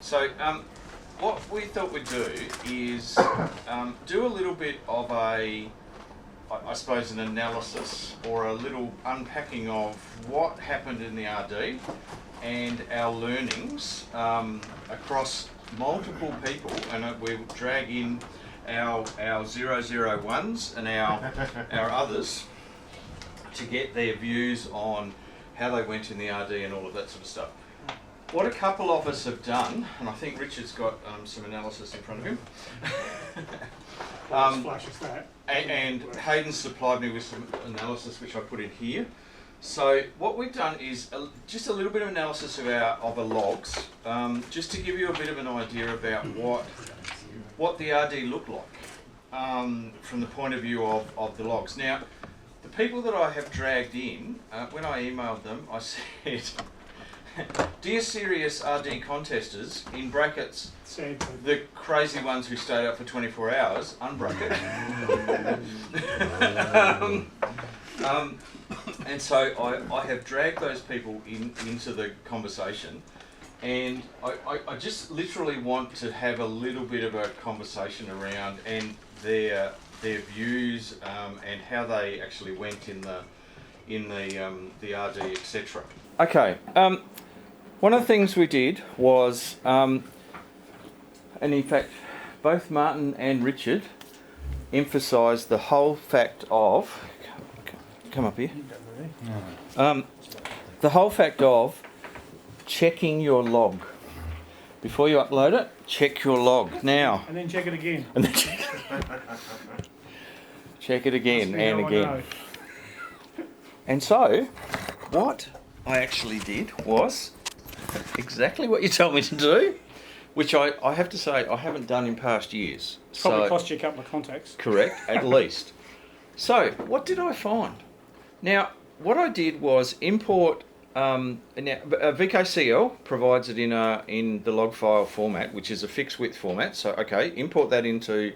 So what we thought we'd do is do a little bit of a, I suppose, an analysis or a little unpacking of what happened in the RD and our learnings across multiple people, and we'll drag in our 001s and our others to get their views on how they went in the RD and all of that sort of stuff. What a couple of us have done, and I think Richard's got some analysis in front of him. And Hayden supplied me with some analysis which I put in here. So what we've done is just a little bit of analysis of our logs, just to give you a bit of an idea about what the RD looked like from the point of view of the logs. Now, the people that I have dragged in, when I emailed them, I said, "Dear serious RD contesters," in brackets, the crazy ones who stayed up for 24 hours, unbracket. And so I have dragged those people into the conversation, and I just literally want to have a little bit of a conversation around and their views and how they actually went in the RD, etc. Okay. One of the things we did was, and in fact, both Martin and Richard emphasised the whole fact of, come up here, the whole fact of checking your log. Before you upload it, check your log now. And then check it again. And then check it again and again. And so, what I actually did was exactly what you told me to do, which I have to say I haven't done in past years. Probably cost you a couple of contacts. Correct, at least. So, what did I find? Now, what I did was import, VKCL provides it in the log file format, which is a fixed width format. So, okay, import that into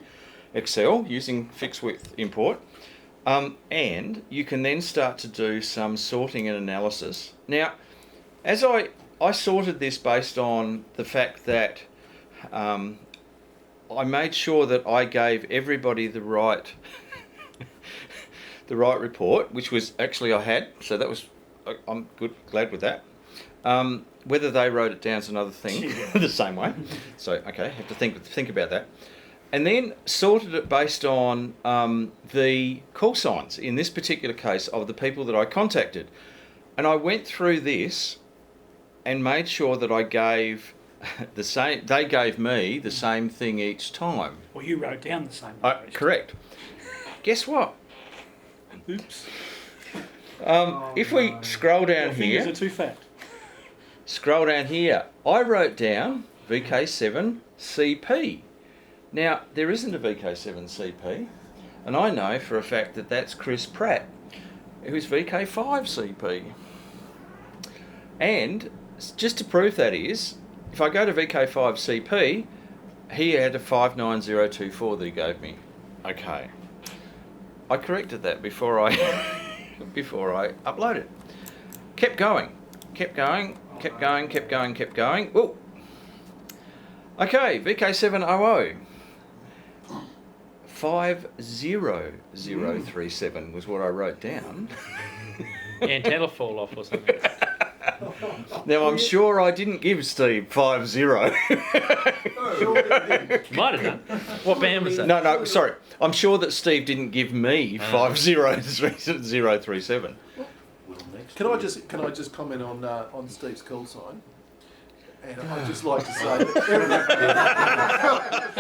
Excel using fixed width import. And you can then start to do some sorting and analysis. Now, as I sorted this based on the fact that I made sure that I gave everybody the right the right report, which was actually I had, so that was, I'm glad with that. Whether they wrote it down is another thing, the same way. So okay, have to think about that. And then sorted it based on the call signs, in this particular case, of the people that I contacted. And I went through this and made sure that I gave the same, they gave me the same thing each time. Well, you wrote down the same. Correct. Guess what? Oops. If we scroll down here... Your fingers are too fat. Scroll down here. I wrote down VK7CP. Now, there isn't a VK7CP, and I know for a fact that that's Chris Pratt, who's VK5CP. And just to prove that is, if I go to VK5CP, he had a 59024 that he gave me. Okay. I corrected that before I uploaded. Kept going. Ooh. Okay, VK700. 50037 was what I wrote down. Antenna fall off or something. Now I'm sure I didn't give Steve 50. Might have done. What band was that? No, sorry. I'm sure that Steve didn't give me 50037. Can I just comment on Steve's call sign? And I'd just like to say that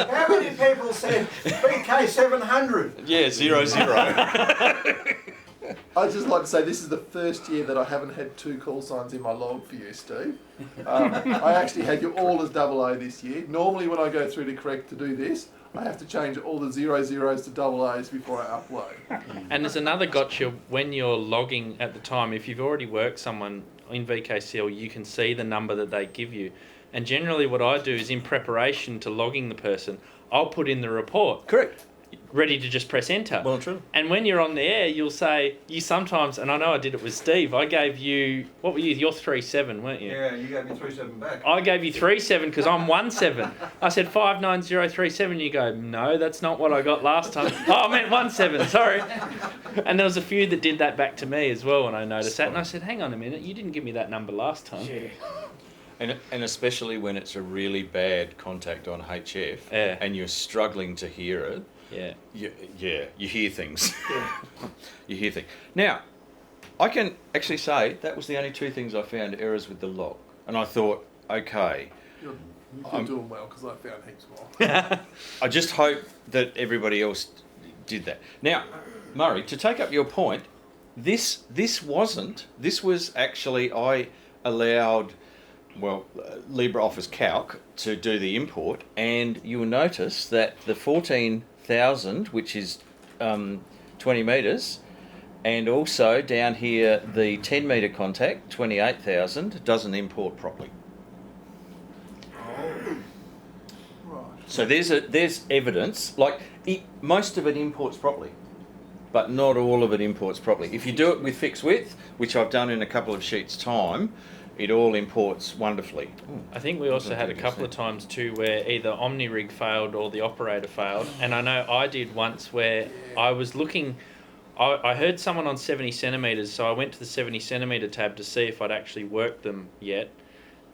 how many people said BK700? Yeah, 00. I'd just like to say this is the first year that I haven't had two call signs in my log for you, Steve. I actually had you all as AA this year. Normally when I go through to do this, I have to change all the 00s to AAs before I upload. And there's another gotcha when you're logging at the time. If you've already worked someone in VKCL, you can see the number that they give you. And generally what I do is in preparation to logging the person, I'll put in the report. Correct. ready to just press enter. Well and true. And when you're on the air, you'll say, you sometimes, and I know I did it with Steve, I gave you, what were you? You're 3-7, weren't you? Yeah, you gave me 3-7 back. I gave you 3-7 because I'm 1-7. I said 59037. You go, no, that's not what I got last time. Oh, I meant 1-7, sorry. And there was a few that did that back to me as well when I noticed that. And I said, hang on a minute, you didn't give me that number last time. Yeah. And especially when it's a really bad contact on HF Yeah. and you're struggling to hear it. Yeah. You hear things. Yeah. You hear things. Now, I can actually say that was the only two things I found errors with the log. And I thought, okay, You're doing well because I found heaps more. I just hope that everybody else did that. Now, Murray, to take up your point, this was actually, I allowed, LibreOffice Calc to do the import, and you will notice that the 14,000, which is 20 metres, and also down here the 10 metre contact, 28,000, doesn't import properly. Right. So there's evidence, most of it imports properly, but not all of it imports properly. If you do it with fixed width, which I've done in a couple of sheets' time, it all imports wonderfully. I think we also had a couple of times too where either OmniRig failed or the operator failed. And I know I did once where I was looking, I heard someone on 70 centimetres, so I went to the 70 centimetre tab to see if I'd actually worked them yet.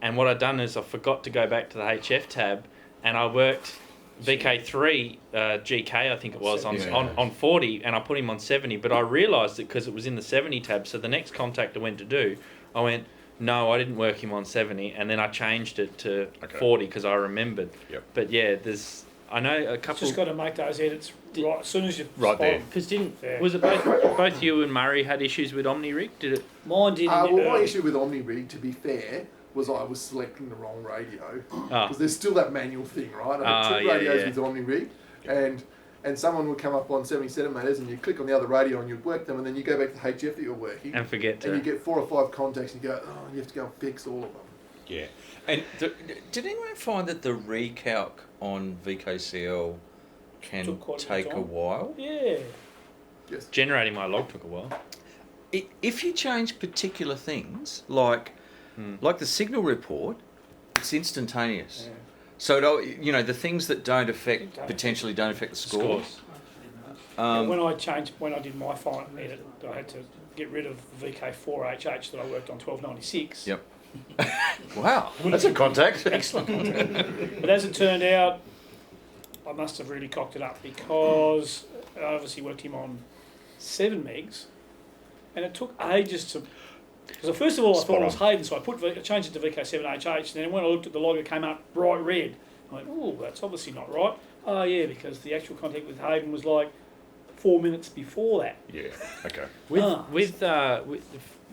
And what I'd done is I forgot to go back to the HF tab, and I worked VK3 GK, I think it was, on 40, and I put him on 70. But I realised it because it was in the 70 tab. So the next contact I went to do, I went, no, I didn't work him on 70, and then I changed it to 40 because I remembered. Yep. But yeah, I know a couple. Just got to make those edits right as soon as you Right there. Because Yeah. was it both you and Murray had issues with OmniRig? Did it? Mine did. My issue with OmniRig, to be fair, was I was selecting the wrong radio. Because there's still that manual thing, right? I had two radios with OmniRig, and someone would come up on 70 centimetres and you click on the other radio and you'd work them, and then you go back to the HF that you're working. And forget to. And you get 4 or 5 contacts and you go, oh, you have to go and fix all of them. Yeah. And did anyone find that the recalc on VKCL can Took quite a take bit a of time. while? Yeah. Yes. Generating my log took a while. If you change particular things, like the signal report, it's instantaneous. Yeah. So the things that potentially don't affect the scores. When I did my final edit, I had to get rid of VK4HH that I worked on 1296. Yep. Wow, that's a contact. Excellent contact. But as it turned out, I must have really cocked it up because I obviously worked him on 7 megs, and it took ages to. Because first of all, I thought it was Hayden, so I changed it to VK7HH. Then when I looked at the log, it came up bright red. I went, oh, that's obviously not right. Oh yeah, because the actual contact with Hayden was like 4 minutes before that. Yeah. Okay.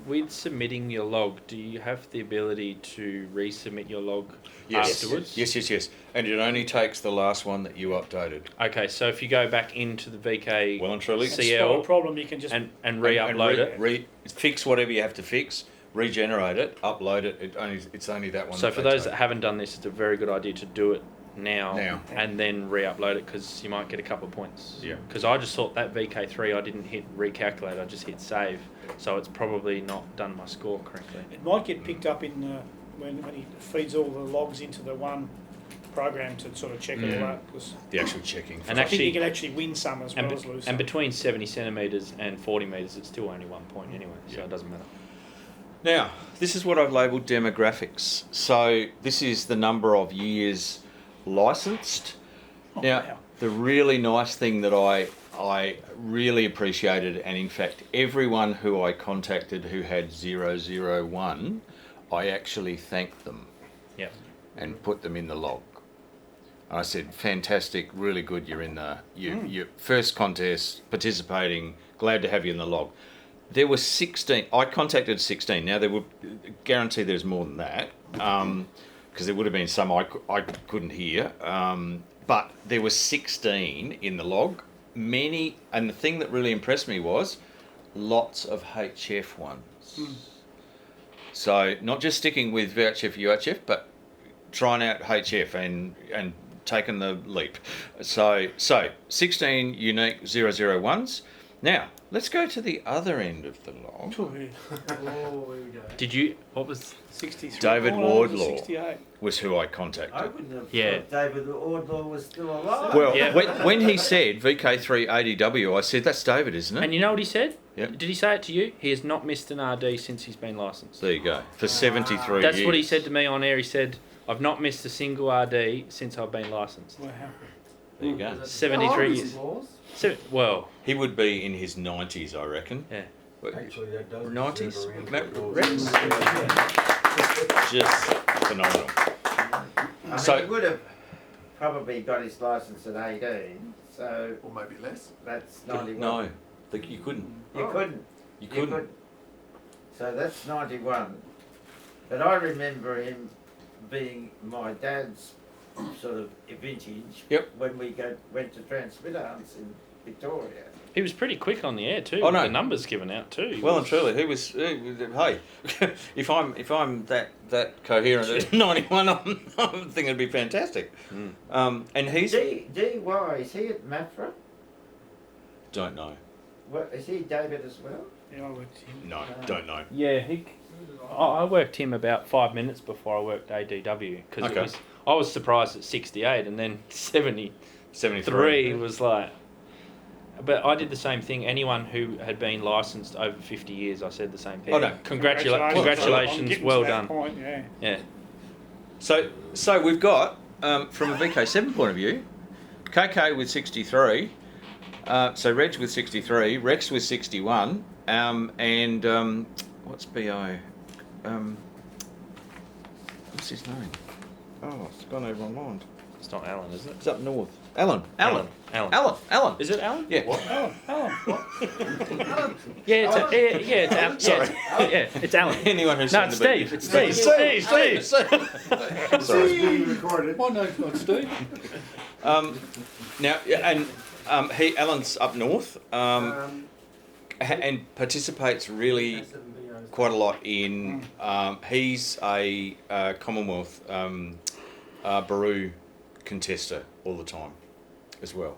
With submitting your log, do you have the ability to resubmit your log afterwards? Yes. And it only takes the last one that you updated. Okay, so if you go back into the VK Well and truly. That's not a problem. You can just and re-upload it. Fix whatever you have to fix, regenerate it, upload it. It's only that one. So for those that haven't done this, it's a very good idea to do it now. And then re-upload it because you might get a couple of points. Yeah. Because I just thought that VK3 I didn't hit recalculate, I just hit save. So it's probably not done my score correctly. It might get picked up in when he feeds all the logs into the one program to sort of check it all out. the actual checking. And I actually, think you can actually win some as well as lose some. and between 70 centimetres and 40 metres, it's still only 1 point anyway, so it doesn't matter. Now, this is what I've labelled demographics. So this is the number of years licensed. Wow. The really nice thing that I really appreciated, and in fact everyone who I contacted who had 001, I actually thanked them Yeah. and put them in the log. I said, fantastic, really good, you're in your first contest, participating, glad to have you in the log. There were 16, I contacted 16, now there would guarantee there's more than that, because there would have been some I couldn't hear, but there were 16 in the log, many, and the thing that really impressed me was lots of HF ones. So not just sticking with VHF, UHF, but trying out HF and taken the leap. So 16 unique 001s. Now, let's go to the other end of the log. Oh, here we go. Did you? What was? 63. David Oh, no, it was Wardlaw 68. was who I I contacted. wouldn't have Yeah. thought David Wardlaw was still alive. Well, Yeah. when he said VK380W, I said, that's David, isn't it? And you know what he said? Yep. Did he say it to you? He has not missed an RD since he's been licensed. There you go. For 73 That's years. what he said to me on air. He said, "I've not missed a single RD since I've been licensed." Wow. There you go. 73 years. Well, He would be in his 90s, I reckon. yeah. Actually, that does 90s? deserve a Matt round of Rex? applause. Just phenomenal. I So- mean, he would have probably got his licence at 18, so Or maybe less. that's 91. No, you couldn't. You couldn't. You couldn't. could. So that's 91. But I remember him being my dad's sort of vintage Yep. when we went to transmit arms in Victoria. He was pretty quick on the air too. Oh, with no. the numbers given out too. He Well was- and truly, he was. Hey, if I'm that coherent at 91, I'm thinking it'd be fantastic. And he's DY, is he at Mafra? don't know. What, is he David as well? Yeah, I worked him. No, don't know. Yeah, I worked him about 5 minutes before I worked ADW because Okay. I was surprised at 68 and then 73 73. was like. But I did the same thing. Anyone who had been licensed over 50 years, I said the same thing. Oh, no. I'm Congratulations, getting well to that done. Point, yeah. Yeah. So we've got from a VK7 point of view, KK with 63. So Reg with 63, Rex with 61, and what's BO? What's his name? Oh, it's gone over my mind. It's not Alan, is it? It's up north. Alan. Alan. Alan. Is it Alan? Yeah. Alan. Yeah, it's Alan. Sorry. Yeah, it's Alan. Anyone who's No, seen it's the video- Steve. It's Steve. Steve. Sorry. being recorded. My name's not Steve. Now, yeah, and Alan's up north, and participates really quite a lot in. He's a Commonwealth Baru contester all the time, as well.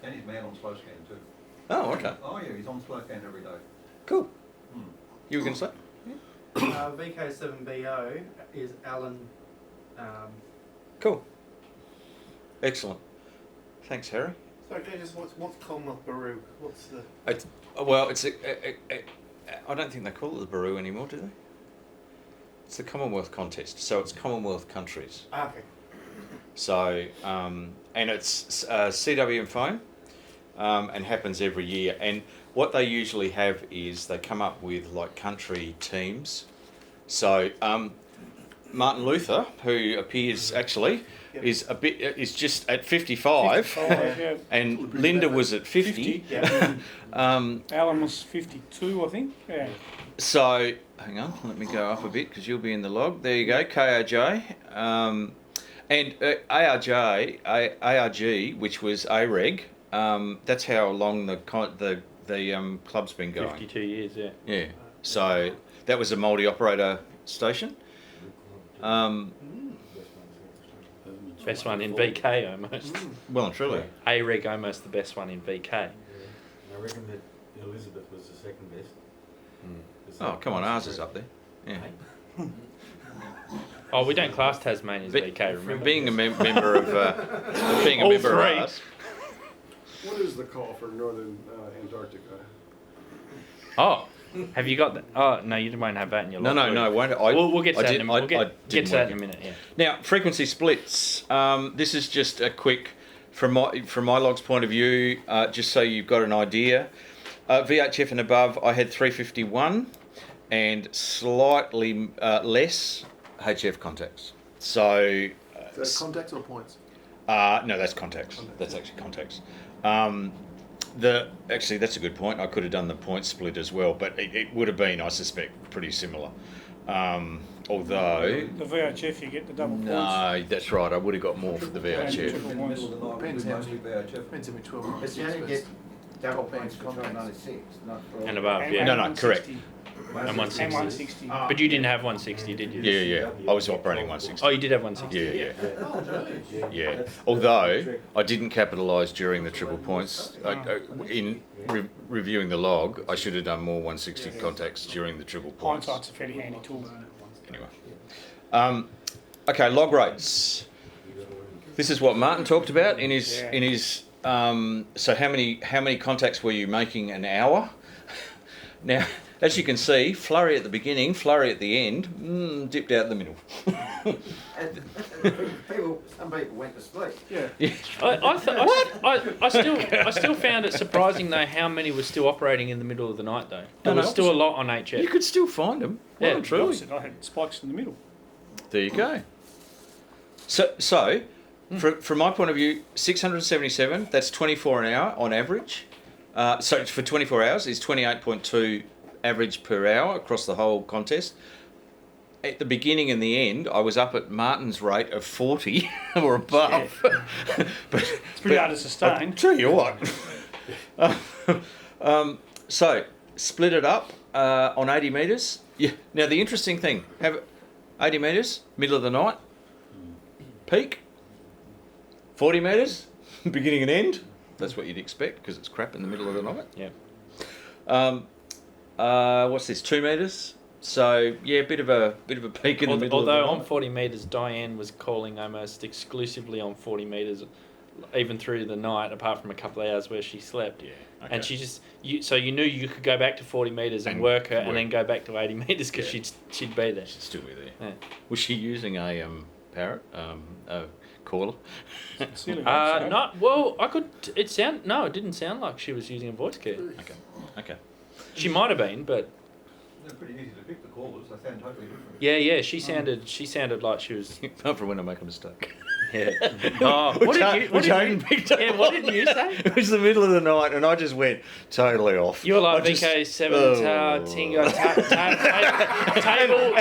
And he's mad on slow scan too. Oh, okay, Oh yeah, he's on slow scan every day. cool. You were going to say? VK7BO is Alan. Cool. Excellent. Thanks, Harry. So, okay, just what's Commonwealth Baru? What's the. Well, it's I don't think they call it the Baru anymore, do they? It's the Commonwealth contest, so it's Commonwealth countries. Okay. So, and it's CW and phone, and happens every year. And what they usually have is they come up with like country teams. So, Martin Luther, who appears actually, is just at 55, Yeah. and Linda was at 50. Yeah. Alan was 52, I think. Yeah. So, hang on, let me go up a bit because you'll be in the log. There you go, KRJ. And ARG, which was AREG, that's how long the club's been going. 52 years, yeah. Yeah. So that was a multi-operator station. Best one in VK almost. Well and truly. AREG almost the best one in VK. I reckon that Elizabeth was the second best. Oh, come on, ours is up there. Yeah. Oh, we don't class Tasmania as But VK, remember? being a member of being a All member three. of ours. What is the call for northern Antarctica? Oh, have you got that? Oh, no, you won't have that in your No, log. no, will you? no. Won't I? We'll get to that in a minute. We'll I get to that in a minute, yeah. Now, frequency splits. This is just a quick, from my log's point of view, just so you've got an idea. VHF and above, I had 351, and slightly less HF contacts. So. Is that contacts or points? No, that's contacts. That's actually contacts. Actually, that's a good point. I could have done the point split as well, but it would have been, I suspect, pretty similar. Although, The VHF, you get the double points. no, that's right. I would have got more for the VHF. Triple In the points. middle of the night, we Depends do how mostly many- VHF. Depends how many 12 But you only get double points for contacts. 1296, not for all. And above, And yeah. No, 160. And 160. And 160. But you didn't have 160, did you? Yeah. I was operating 160. Oh, you did have 160. Yeah. Although I didn't capitalise during the triple points. In reviewing the log, I should have done more 160 contacts during the triple points. Hindsight's a fairly handy tool. Anyway. Okay, log rates. This is what Martin talked about in his. So how many contacts were you making an hour? Now, as you can see, flurry at the beginning, flurry at the end, dipped out in the middle. Some people went to sleep. Yeah. I still found it surprising though how many were still operating in the middle of the night though. There was still a lot on HF. You could still find them. Yeah, Well, truly. I had spikes in the middle. There you go. So from my point of view, 677, that's 24 an hour on average. So for 24 hours is 28.2 average per hour across the whole contest. At the beginning and the end, I was up at Martin's rate of 40 or above. but It's pretty hard to sustain. I'll tell you what. So split it up on 80 metres. Yeah. Now the interesting thing, have 80 metres, middle of the night, peak, 40 metres, beginning and end. That's what you'd expect because it's crap in the middle of the night. Yeah. What's this? 2 metres. So yeah, bit of a peak in the middle. Although of the on night. 40 metres, Diane was calling almost exclusively on 40 metres, even through the night, apart from a couple of hours where she slept. Yeah. Okay. And she just so you knew you could go back to 40 metres and work her, and then go back to 80 metres because she'd be there. She'd still be there. Yeah. Was she using a parrot caller? Not well. I could. It didn't sound like she was using a voice key. Okay. She might have been, but They're pretty easy to pick, the callers. They sound totally different. yeah. She sounded like she was. Apart from when I make a mistake. Yeah. Oh, what did you? What did Hayden you? picked up Yeah. What did you say? It was the middle of the night, and I just went totally off. You were like I just- VK7 Tingo table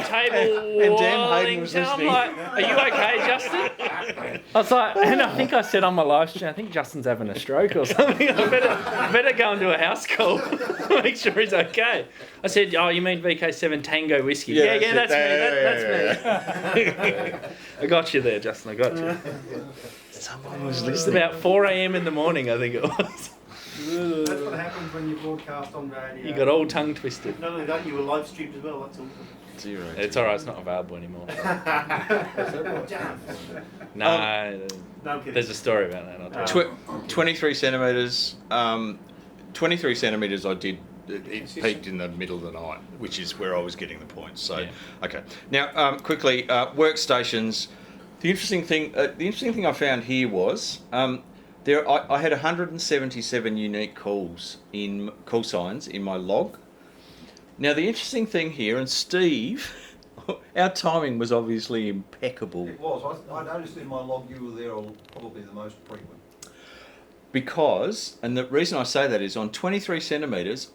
And Dan Hayden was Wallington. I'm listening. like, are you okay, Justin? I was like, and I think I said on my live stream, I think Justin's having a stroke or something. I better go and do a house call, make sure he's okay. I said, oh, you mean VK7 Tango Whiskey? Yeah, that's me. That's me. I got you there, Justin. I got you. Someone was It's listening. about 4 a.m. in the morning, I think it was. That's what happens when you broadcast on radio. You got all tongue twisted. Not only that, you were live streamed as well. That's all. 0. It's alright, it's not available anymore. Damn. No, No, I'm kidding. there's a story about that. I'll tell you. 23 centimetres. 23 centimetres I did. It peaked in the middle of the night, which is where I was getting the points. So, Yeah. okay. Now, quickly, workstations. The interesting thing I found here was I had 177 unique call signs in my log. Now, the interesting thing here, and Steve, our timing was obviously impeccable. It was. I noticed in my log you were there probably the most frequent. Because, and the reason I say that is on 23 centimetres,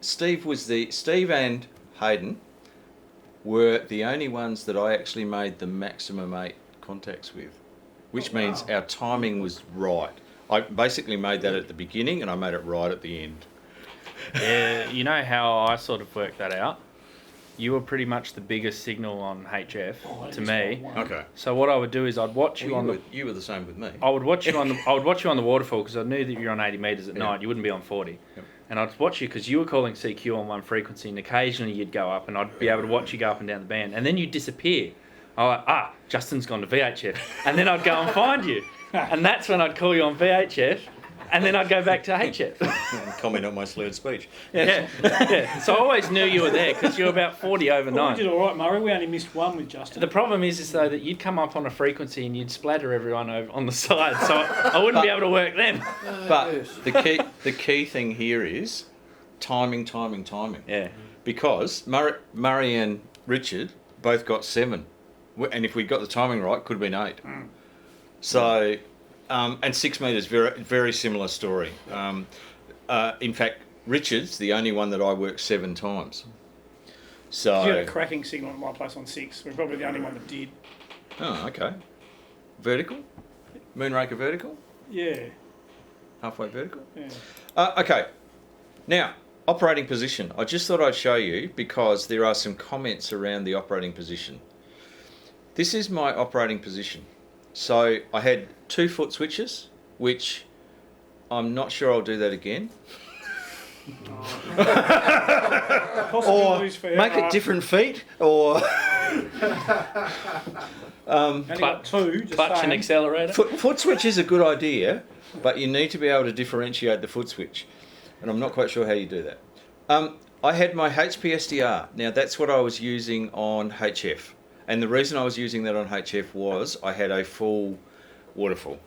Steve and Hayden were the only ones that I actually made the maximum 8 contacts with, which means our timing was right. I basically made that at the beginning and I made it right at the end. Yeah, you know how I sort of worked that out? You were pretty much the biggest signal on HF to me. Okay. So what I would do is I'd watch you You were the same with me. I would watch you on the waterfall because I knew that you're on 80 metres at night. You wouldn't be on 40. Yep. And I'd watch you because you were calling CQ on one frequency and occasionally you'd go up and I'd be able to watch you go up and down the band. And then you'd disappear. I'm like, Justin's gone to VHF. And then I'd go and find you. And that's when I'd call you on VHF. And then I'd go back to HF. And comment on my slurred speech. Yeah. So I always knew you were there because you were about 40 Well, overnight. we did all right, Murray. We only missed one with Justin. The problem is though that you'd come up on a frequency and you'd splatter everyone over on the side, so I wouldn't be able to work them. But the key thing here is timing. Yeah. Because Murray and Richard both got 7. And if we got the timing right, could have been 8. So... and 6 metres, very, very similar story. In fact, Richard's the only one that I worked 7 times. So. You had a cracking signal at my place on 6. We're probably the only one that did. Oh, okay. Vertical? Moonraker vertical? Yeah. Halfway vertical? Yeah. Okay. Now, operating position. I just thought I'd show you because there are some comments around the operating position. This is my operating position. So I had 2 foot switches, which I'm not sure I'll do that again. Or Possibilities for make it different feet, or Only got 2, just Clutch and saying. accelerator. foot switch is a good idea, but you need to be able to differentiate the foot switch, and I'm not quite sure how you do that. I had my HP SDR. Now that's what I was using on HF, and the reason I was using that on HF was I had a full waterfall,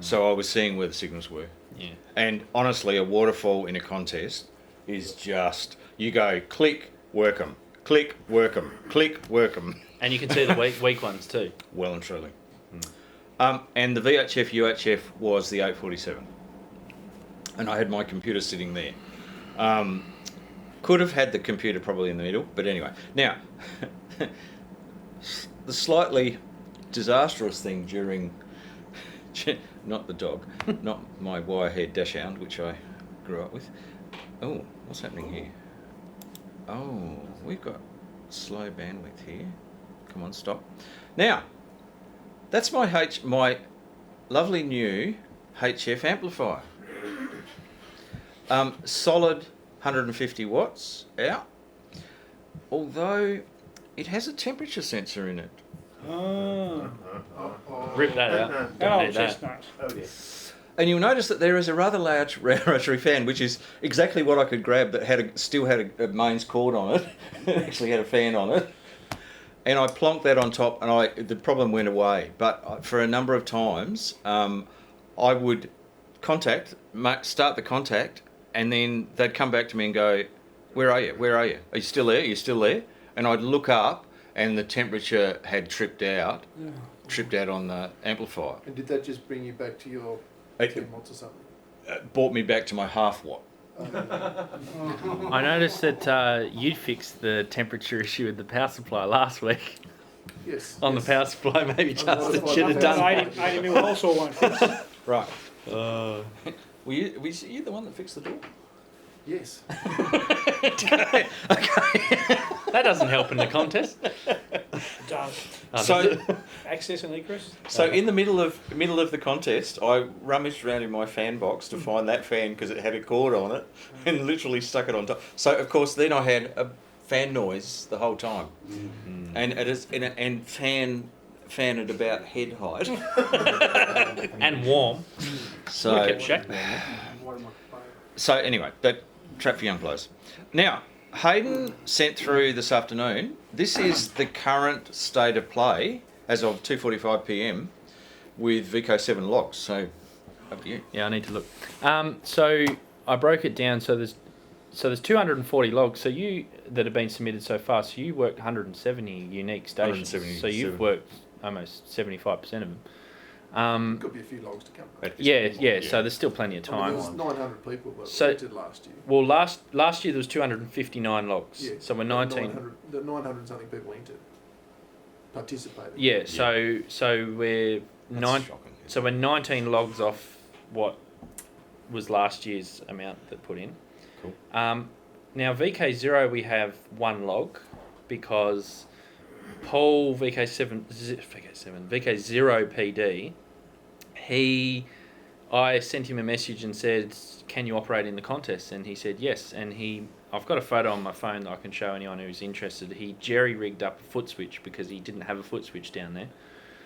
so I was seeing where the signals were. Yeah. And honestly, a waterfall in a contest is just, you go click, work 'em, click, work 'em, click, work 'em. And you can see the weak ones too. Well and truly. And the VHF UHF was the 847. And I had my computer sitting there. Could have had the computer probably in the middle, but anyway. Now, the slightly disastrous thing during, not the dog, not my wire-haired dachshund, which I grew up with. Oh, what's happening here? Oh, we've got slow bandwidth here. Come on, stop. Now, that's my lovely new HF amplifier. Solid 150 watts out, although it has a temperature sensor in it. Oh, Rip that out. Don't oh need that. chestnut. Oh dear. And you'll notice that there is a rather large rotary fan, which is exactly what I could grab that still had a mains cord on it. It actually had a fan on it. And I plonked that on top, and the problem went away. But for a number of times, I would start the contact, and then they'd come back to me and go, "Where are you? Where are you? Are you still there? Are you still there?" And I'd look up, and the temperature had tripped out on the amplifier. And did that just bring you back to your 10 watts or something? Brought me back to my half watt. I noticed that you fixed the temperature issue with the power supply last week. Yes. On yes. the power supply, maybe Justin modified should have the done power that. 80 mil also won't fix. Right. Were you the one that fixed the door? Yes. Okay. That doesn't help in the contest. It does. So, Access and egress. so in the middle of the contest, I rummaged around in my fan box to find that fan because it had a cord on it, and literally stuck it on top. So of course, then I had a fan noise the whole time, and it is and fan at about head height. And warm. So Would have kept Shaq warm. So anyway, that trap for young players. Now, Hayden sent through this afternoon. This is the current state of play as of 2:45 p.m. with VK7 logs. So, up to you. Yeah, I need to look. So I broke it down. So there's 240 logs. So that have been submitted so far. So you worked 170 unique stations. 177. So you've worked almost 75% of them. Could be a few logs to come. Yeah. So there's still plenty of I mean, time. there was 900 people that So- entered last year. Well, last year there was 259 logs. Yeah. So we're and 19. 900 something people entered. Participated. Yeah. So we're That's nine. shocking. So we're 19 logs off what was last year's amount that put in. Cool. Now VK0 we have 1 log because Paul VK0 PD, I sent him a message and said, "Can you operate in the contest?" And he said yes. And I've got a photo on my phone that I can show anyone who's interested. He jerry-rigged up a foot switch because he didn't have a foot switch down there.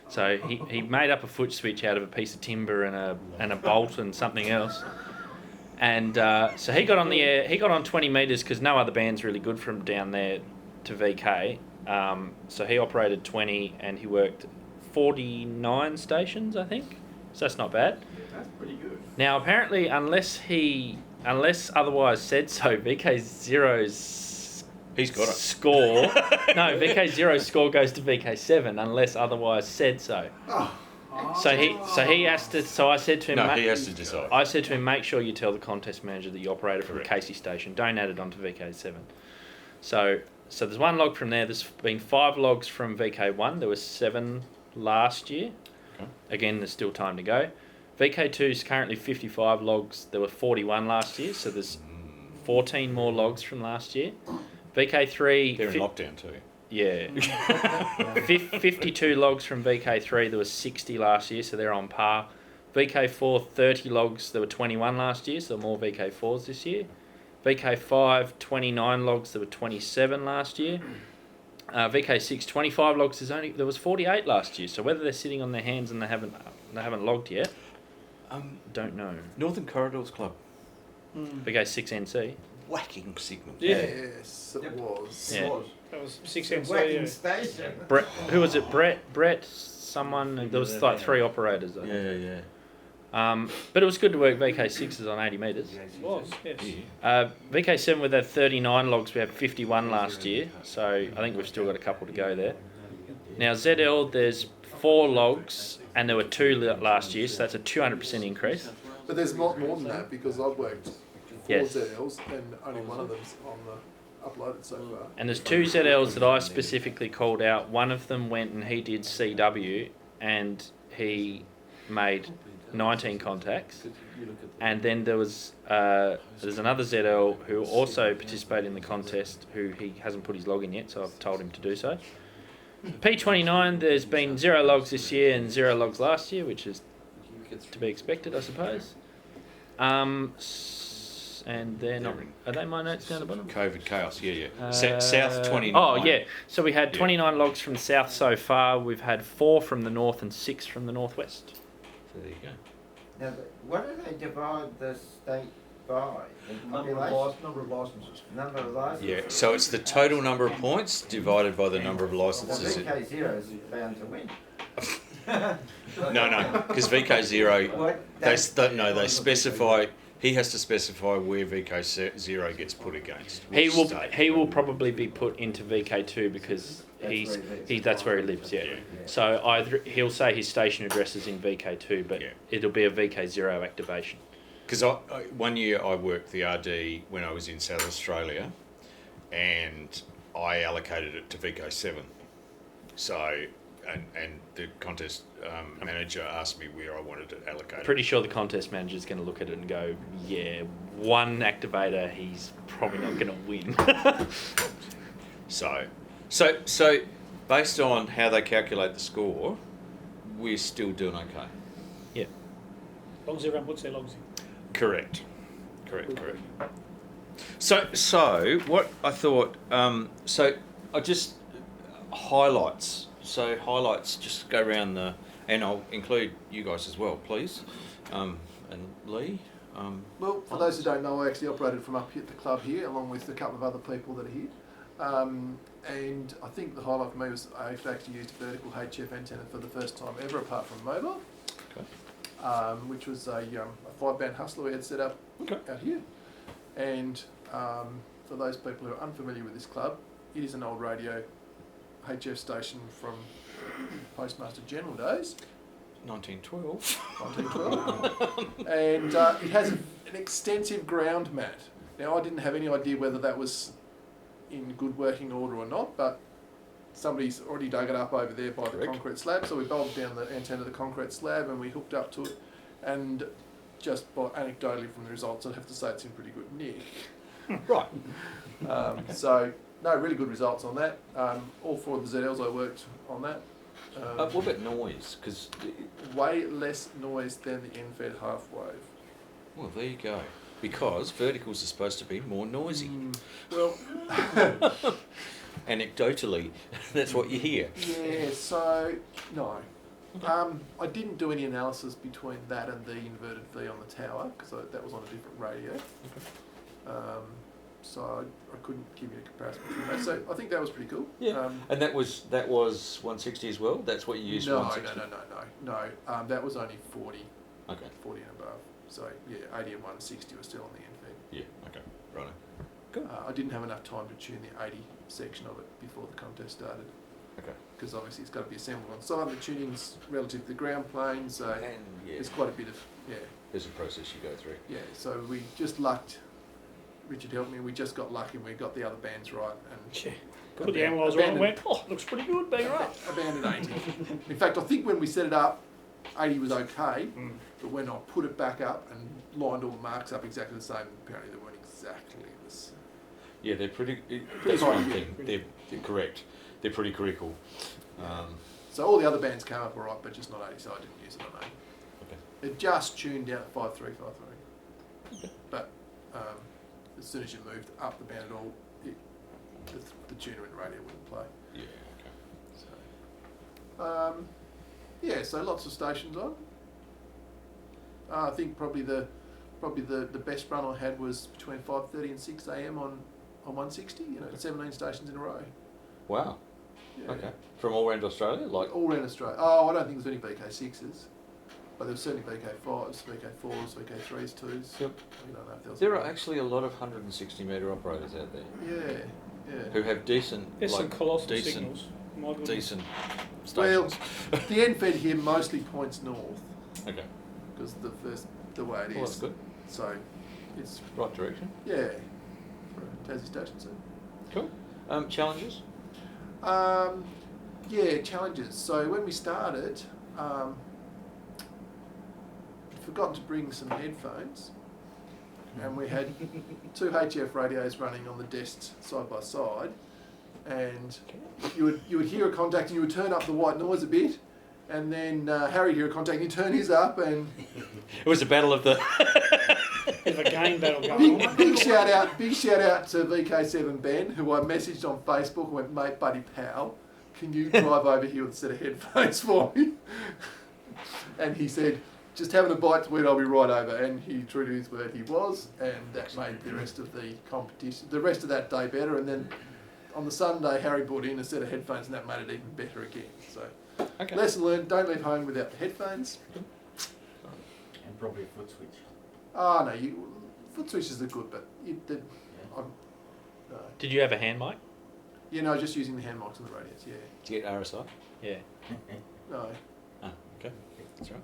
So he made up a foot switch out of a piece of timber and a bolt and something else. And so he got on the air. He got on 20 metres because no other band's really good from down there to VK. So he operated 20 and he worked 49 stations, I think. So that's not bad. That's pretty good. Now apparently, unless otherwise said so, VK0's He's got it. score. No, VK0's score goes to VK7 unless otherwise said so. So he has to. So I said to him, No, "Ma- he has to decide. I said to him, make sure you tell the contest manager that you operated from Correct. the Casey station. Don't add it onto VK7. So there's 1 log from there. There's been 5 logs from VK1. There were 7 last year. Okay. Again, there's still time to go. VK2 is currently 55 logs. There were 41 last year. So there's 14 more logs from last year. VK3... They're in lockdown too. Yeah. 52 logs from VK3. There was 60 last year, so they're on par. VK4, 30 logs. There were 21 last year, so more VK4s this year. VK5, 29 logs. There were 27 last year. VK6, 25 logs. There was 48 last year. So whether they're sitting on their hands and they haven't logged yet, don't know. Northern Corridors Club. VK6 NC. Whacking segment. Yes, it Yep. was. Yeah. That was 6 NC. Whacking Yeah. station. Brett, who was it? Brett, someone. There was like 3 operators. I think. Yeah. But it was good to work VK6s on 80 metres. It was, yes. VK7 with had 39 logs. We had 51 last year, so I think we've still got a couple to go there. Now ZL, there's 4 logs, and there were 2 last year, so that's a 200% increase. But there's not more than that because I've worked 4 Yes. ZLs and only one of them's on the uploaded so far. And there's 2 ZLs that I specifically called out. One of them went and he did CW, and he made 19 contacts, and then there's another ZL who also participated in the contest who he hasn't put his log in yet, so I've told him to do so. P29, there's been 0 logs this year and 0 logs last year, which is to be expected, I suppose. And they're not. Are they my notes down the bottom? COVID chaos. Yeah. South 29. Oh yeah. So we had 29 logs from the south so far. We've had 4 from the north and 6 from the northwest. So there you go. Now, what do they divide the state by? The Number population? of licenses. Number of licenses? Yeah. So it's the total number of points divided by the number of Well, licenses. VK0 is bound to win. No, because VK0, What? they specify. He has to specify where VK0 gets put against. He which will. state. He will probably be put into VK2 because that's where he lives. Yeah. Yeah. So either he'll say his station address is in VK2, but Yeah. it'll be a VK0 activation. Because one year I worked the RD when I was in South Australia, and I allocated it to VK7. So, and the contest manager asked me where I wanted it allocated. Pretty sure the contest manager is going to look at it and go, yeah, one activator, he's probably not going to win. So, based on how they calculate the score, we're still doing okay. Yeah. As long as everyone puts their logs in. Correct. So what I thought, so I just highlights. So highlights, just go around and I'll include you guys as well, please. And Lee. Well, for those who don't know, I actually operated from up here at the club here, along with a couple of other people that are here. And I think the highlight for me was I actually used a vertical HF antenna for the first time ever, apart from mobile. Okay. Which was a 5-band hustler we had set up out here. And for those people who are unfamiliar with this club, it is an old radio HF station from Postmaster General days. 1912. 1912. And it has an extensive ground mat. Now, I didn't have any idea whether that was in good working order or not, but somebody's already dug it up over there by the concrete slab, so we bolted down the antenna of the concrete slab and we hooked up to it, and just by anecdotally from the results, I'd have to say it's in pretty good nick. Right. So, no, really good results on that. All 4 of the ZLs I worked on that. What about noise? Because way less noise than the end-fed half wave. well, there you go. Because verticals are supposed to be more noisy. Well, Anecdotally, that's what you hear. yeah, so, no. I didn't do any analysis between that and the inverted V on the tower, because that was on a different radio. So I couldn't give you a comparison between that. So I think that was pretty cool. Yeah. And that was 160 as well? That's what you used for No, 160? no. That was only 40. Okay. 40 and above. So yeah, 80 and 160 were still on the end feed. Yeah, okay. Right. I didn't have enough time to tune the 80 section of it before the contest started. Okay. Because obviously it's got to be assembled on site. The tuning's relative to the ground plane, so And yeah, there's quite a bit of, there's a process you go through. yeah. So we just lucked. Richard helped me. We just got lucky and we got the other bands right. And Yeah. Put the analyzer on and went, oh, looks pretty good, bang her up. abandoned 80. In fact, I think when we set it up, 80 was okay, but when I put it back up and lined all the marks up exactly the same, apparently they weren't exactly Yeah, they're pretty. Pretty That's one high, thing. They're correct. They're pretty critical. So all the other bands came up alright, but just not 80, so I didn't use it on 80. Okay. It just tuned down at 5.3, 5.3. But as soon as you moved up the band at all, the tuner in the radio wouldn't play. Yeah. Okay. So lots of stations on. I think probably the best run I had was between 5:30 and 6 a.m. on 160. 17 stations in a row. Wow. Yeah. Okay. From all around Australia, like. All around Australia. Oh, I don't think there's any VK6s, but there was certainly VK5s, VK4s, VK3s, 2s. Yep. I don't know if there was. There are actually a lot of 160 metre operators out there Yeah. who have decent, There's some colossal decent, signals. My goodness. decent Well, stations. the NFED here mostly points north Okay. because the way it is. Well, that's good. So it's Right direction. yeah for a Tassie station. So. Cool. Challenges. Yeah, challenges. So when we started, forgot to bring some headphones, and we had 2 HF radios running on the desks side by side, and you would hear a contact and you would turn up the white noise a bit, and then Harry would hear a contact and he'd turn his up, and It was a battle of the. Bit of a game battle going on. big shout out to VK7 Ben, who I messaged on Facebook and went, mate, buddy pal, can you drive over here with a set of headphones for me? And he said, just having a bite to eat, I'll be right over. And he, true to his word, he was, and that made the rest of the competition, the rest of that day better. And then on the Sunday, Harry brought in a set of headphones, and that made it even better again. So, Okay. lesson learned: don't leave home without the headphones. And probably a foot switch. Oh no, foot switches are good, but no. Did you have a hand mic? Yeah, no, just using the hand mics on the radios. Yeah, To get RSI. Yeah. no. Ah, okay. That's right.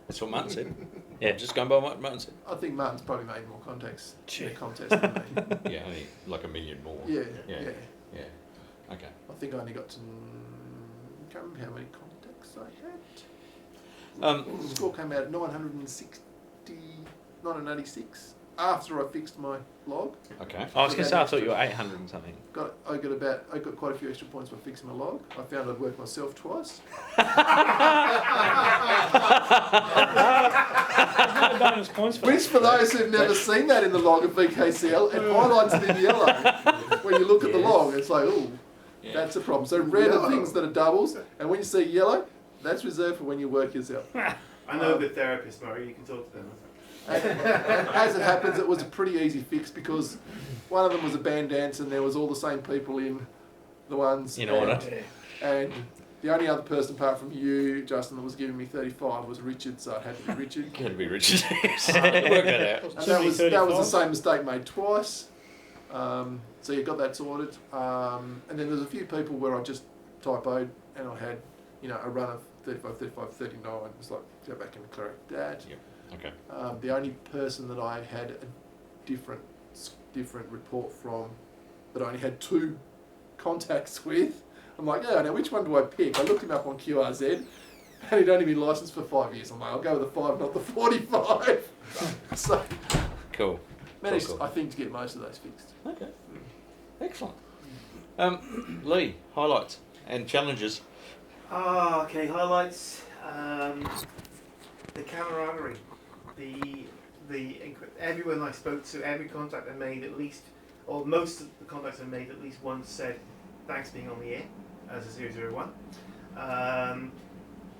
That's what Martin said. Yeah. Just going by what Martin said. I think Martin's probably made more contacts in a contest than me. Yeah, only like 1 million more. Yeah. Yeah. Okay. I think I only got to. Can't remember how many contacts I had. The score came out at 986 after I fixed my log. Okay. I was going to say I thought you were 800 and something. I got quite a few extra points by fixing my log. I found I'd worked myself twice. Bonus points for Which, for those who've never seen that in the log of VKCL, it highlights it in yellow. When you look at the log, it's like, ooh, that's a problem. So red are things that are doubles, and when you see yellow, that's reserved for when you work yourself. I know a good therapist, Murray. You can talk to them. And as it happens, it was a pretty easy fix because one of them was a band dance and there was all the same people in the ones. In order. And the only other person apart from you, Justin, that was giving me 35 was Richard, so it had to be Richard. Got to be Richard. Work that out. And that was the same mistake made twice. So you got that sorted. And then there's a few people where I just typoed and I had, a run of 35, 35, 39. It was like, go back and correct that. Yep. Okay. The only person that I had a different report from, that I only had 2 contacts with, I'm like, oh, now which one do I pick? I looked him up on QRZ, and he'd only been licensed for 5 years. I'm like, I'll go with the 5, not the 45. So, Cool. managed, Cool. I think, to get most of those fixed. Okay. Excellent. Lee, highlights and challenges. Ah, okay. Highlights. The camaraderie. Everyone I spoke to, every contact I made, at least, or most of the contacts I made, at least once said, "Thanks for being on the air," as a 001.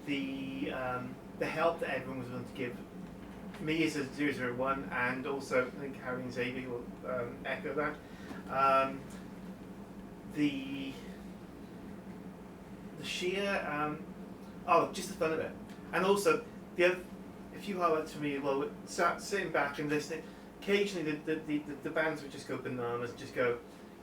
The help that everyone was willing to give me as a 001, and also I think Harry and Xavier will echo that. The sheer, just the fun of it, and also the other, a few highlights for me. Well, sitting back and listening. Occasionally, the bands would just go bananas, just go,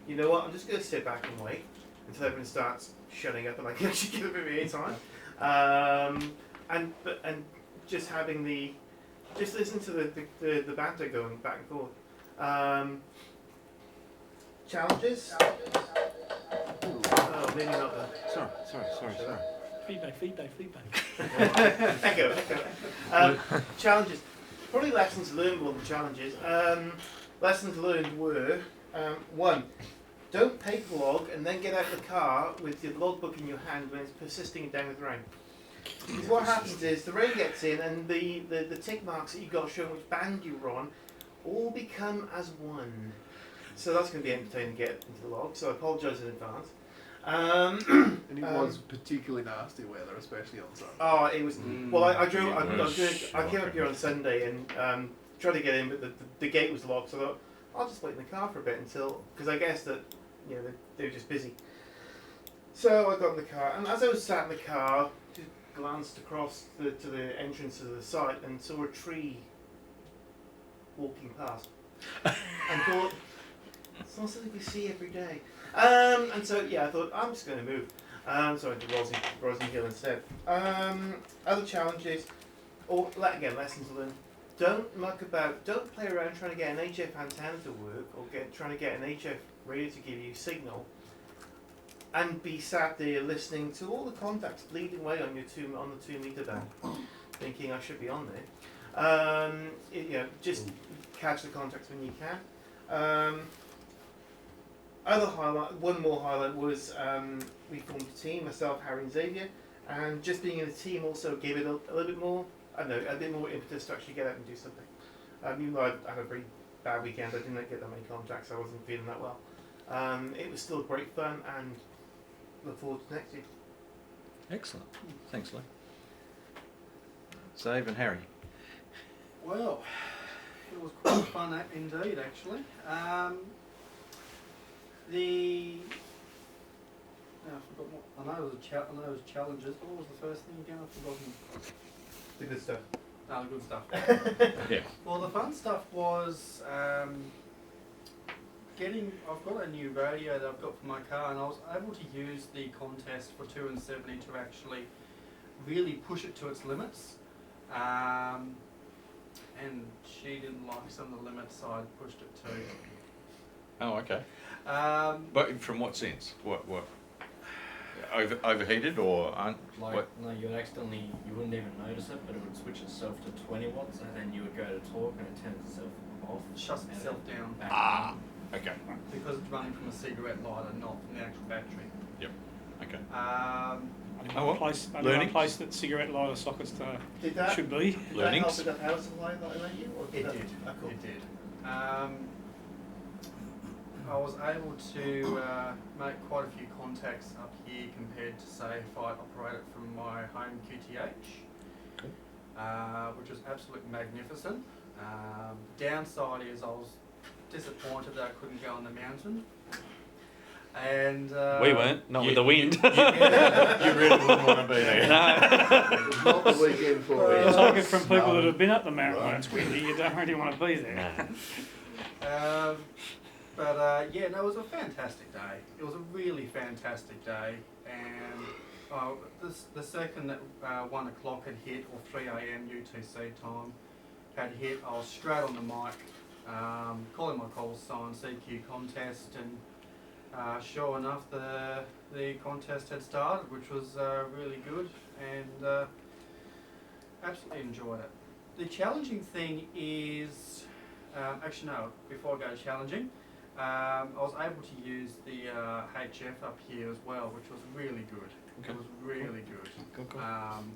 you know what? I'm just going to sit back and wait until everyone starts shutting up, and I can actually give a bit of airtime. And just having just listen to the banter going back and forth. Challenges. Oh, maybe not that. Sorry. feedback. Echo. Challenges. Probably lessons learned more than challenges. lessons learned were, one, don't paper log and then get out of the car with your logbook in your hand when it's persisting down with rain. Because what happens is the rain gets in and the tick marks that you've got showing which band you were on all become as one. So that's going to be entertaining to get into the log, so I apologise in advance. And it was particularly nasty weather, especially on Sunday. Oh, it was. Well, I drove. It I came up here on Sunday and tried to get in, but the gate was locked. So I thought I'll just wait in the car for a bit until, because I guess that they were just busy. So I got in the car, and as I was sat in the car, just glanced across to the entrance of the site and saw a tree walking past, and thought, it's not something we see every day. And so I thought I'm just going to move. So I went to Rosin Hill instead. Other challenges, or again, lessons learned. Don't muck about. Don't play around trying to get an HF antenna to work, or trying to get an HF radio to give you signal, and be sat there listening to all the contacts bleeding away on the 2 meter band, thinking I should be on there. Just catch the contacts when you can. One more highlight was we formed a team, myself, Harry and Xavier, and just being in a team also gave it a little bit more, a bit more impetus to actually get out and do something. Even though I had a pretty bad weekend, I didn't get that many contacts, I wasn't feeling that well. It was still great fun, and look forward to next year. Excellent. Thanks, Lee. Save and Harry. Well, it was quite fun indeed, actually. I forgot what, I know it was challenges. What was the first thing again? I've forgotten. The good stuff. No, the good stuff. Yeah. Well, the fun stuff was I've got a new radio that I've got for my car, and I was able to use the contest for 2 and 70 to actually really push it to its limits. And she didn't like some of the limits, so I pushed it to. Oh, okay. But from what sense? What? Overheated or no, you wouldn't even notice it, but it would switch itself to 20 watts, and then you would go to talk, and it turns itself off. Shuts itself down. Back okay. Because it's running from a cigarette lighter, not from the actual battery. Yep. Okay. Only one place that cigarette lighter sockets should be. Did that help with the power supply that I let you? Or It did. Cool. It did. I was able to make quite a few contacts up here compared to, say, if I operated from my home QTH, which was absolutely magnificent. Downside is I was disappointed that I couldn't go on the mountain. And we weren't, not with the wind. You really wouldn't want to be there. No. Not the weekend for I'll it. take it from people that have been up the mountain when it's windy. You don't really want to be there. It was a fantastic day. It was a really fantastic day, and the second that 1 o'clock had hit, or 3 a.m. UTC time had hit, I was straight on the mic, calling my call sign, CQ contest, and sure enough, the contest had started, which was really good, and absolutely enjoyed it. The challenging thing is, before I go to challenging, I was able to use the HF up here as well, which was really good. Okay. It was really good. Cool. And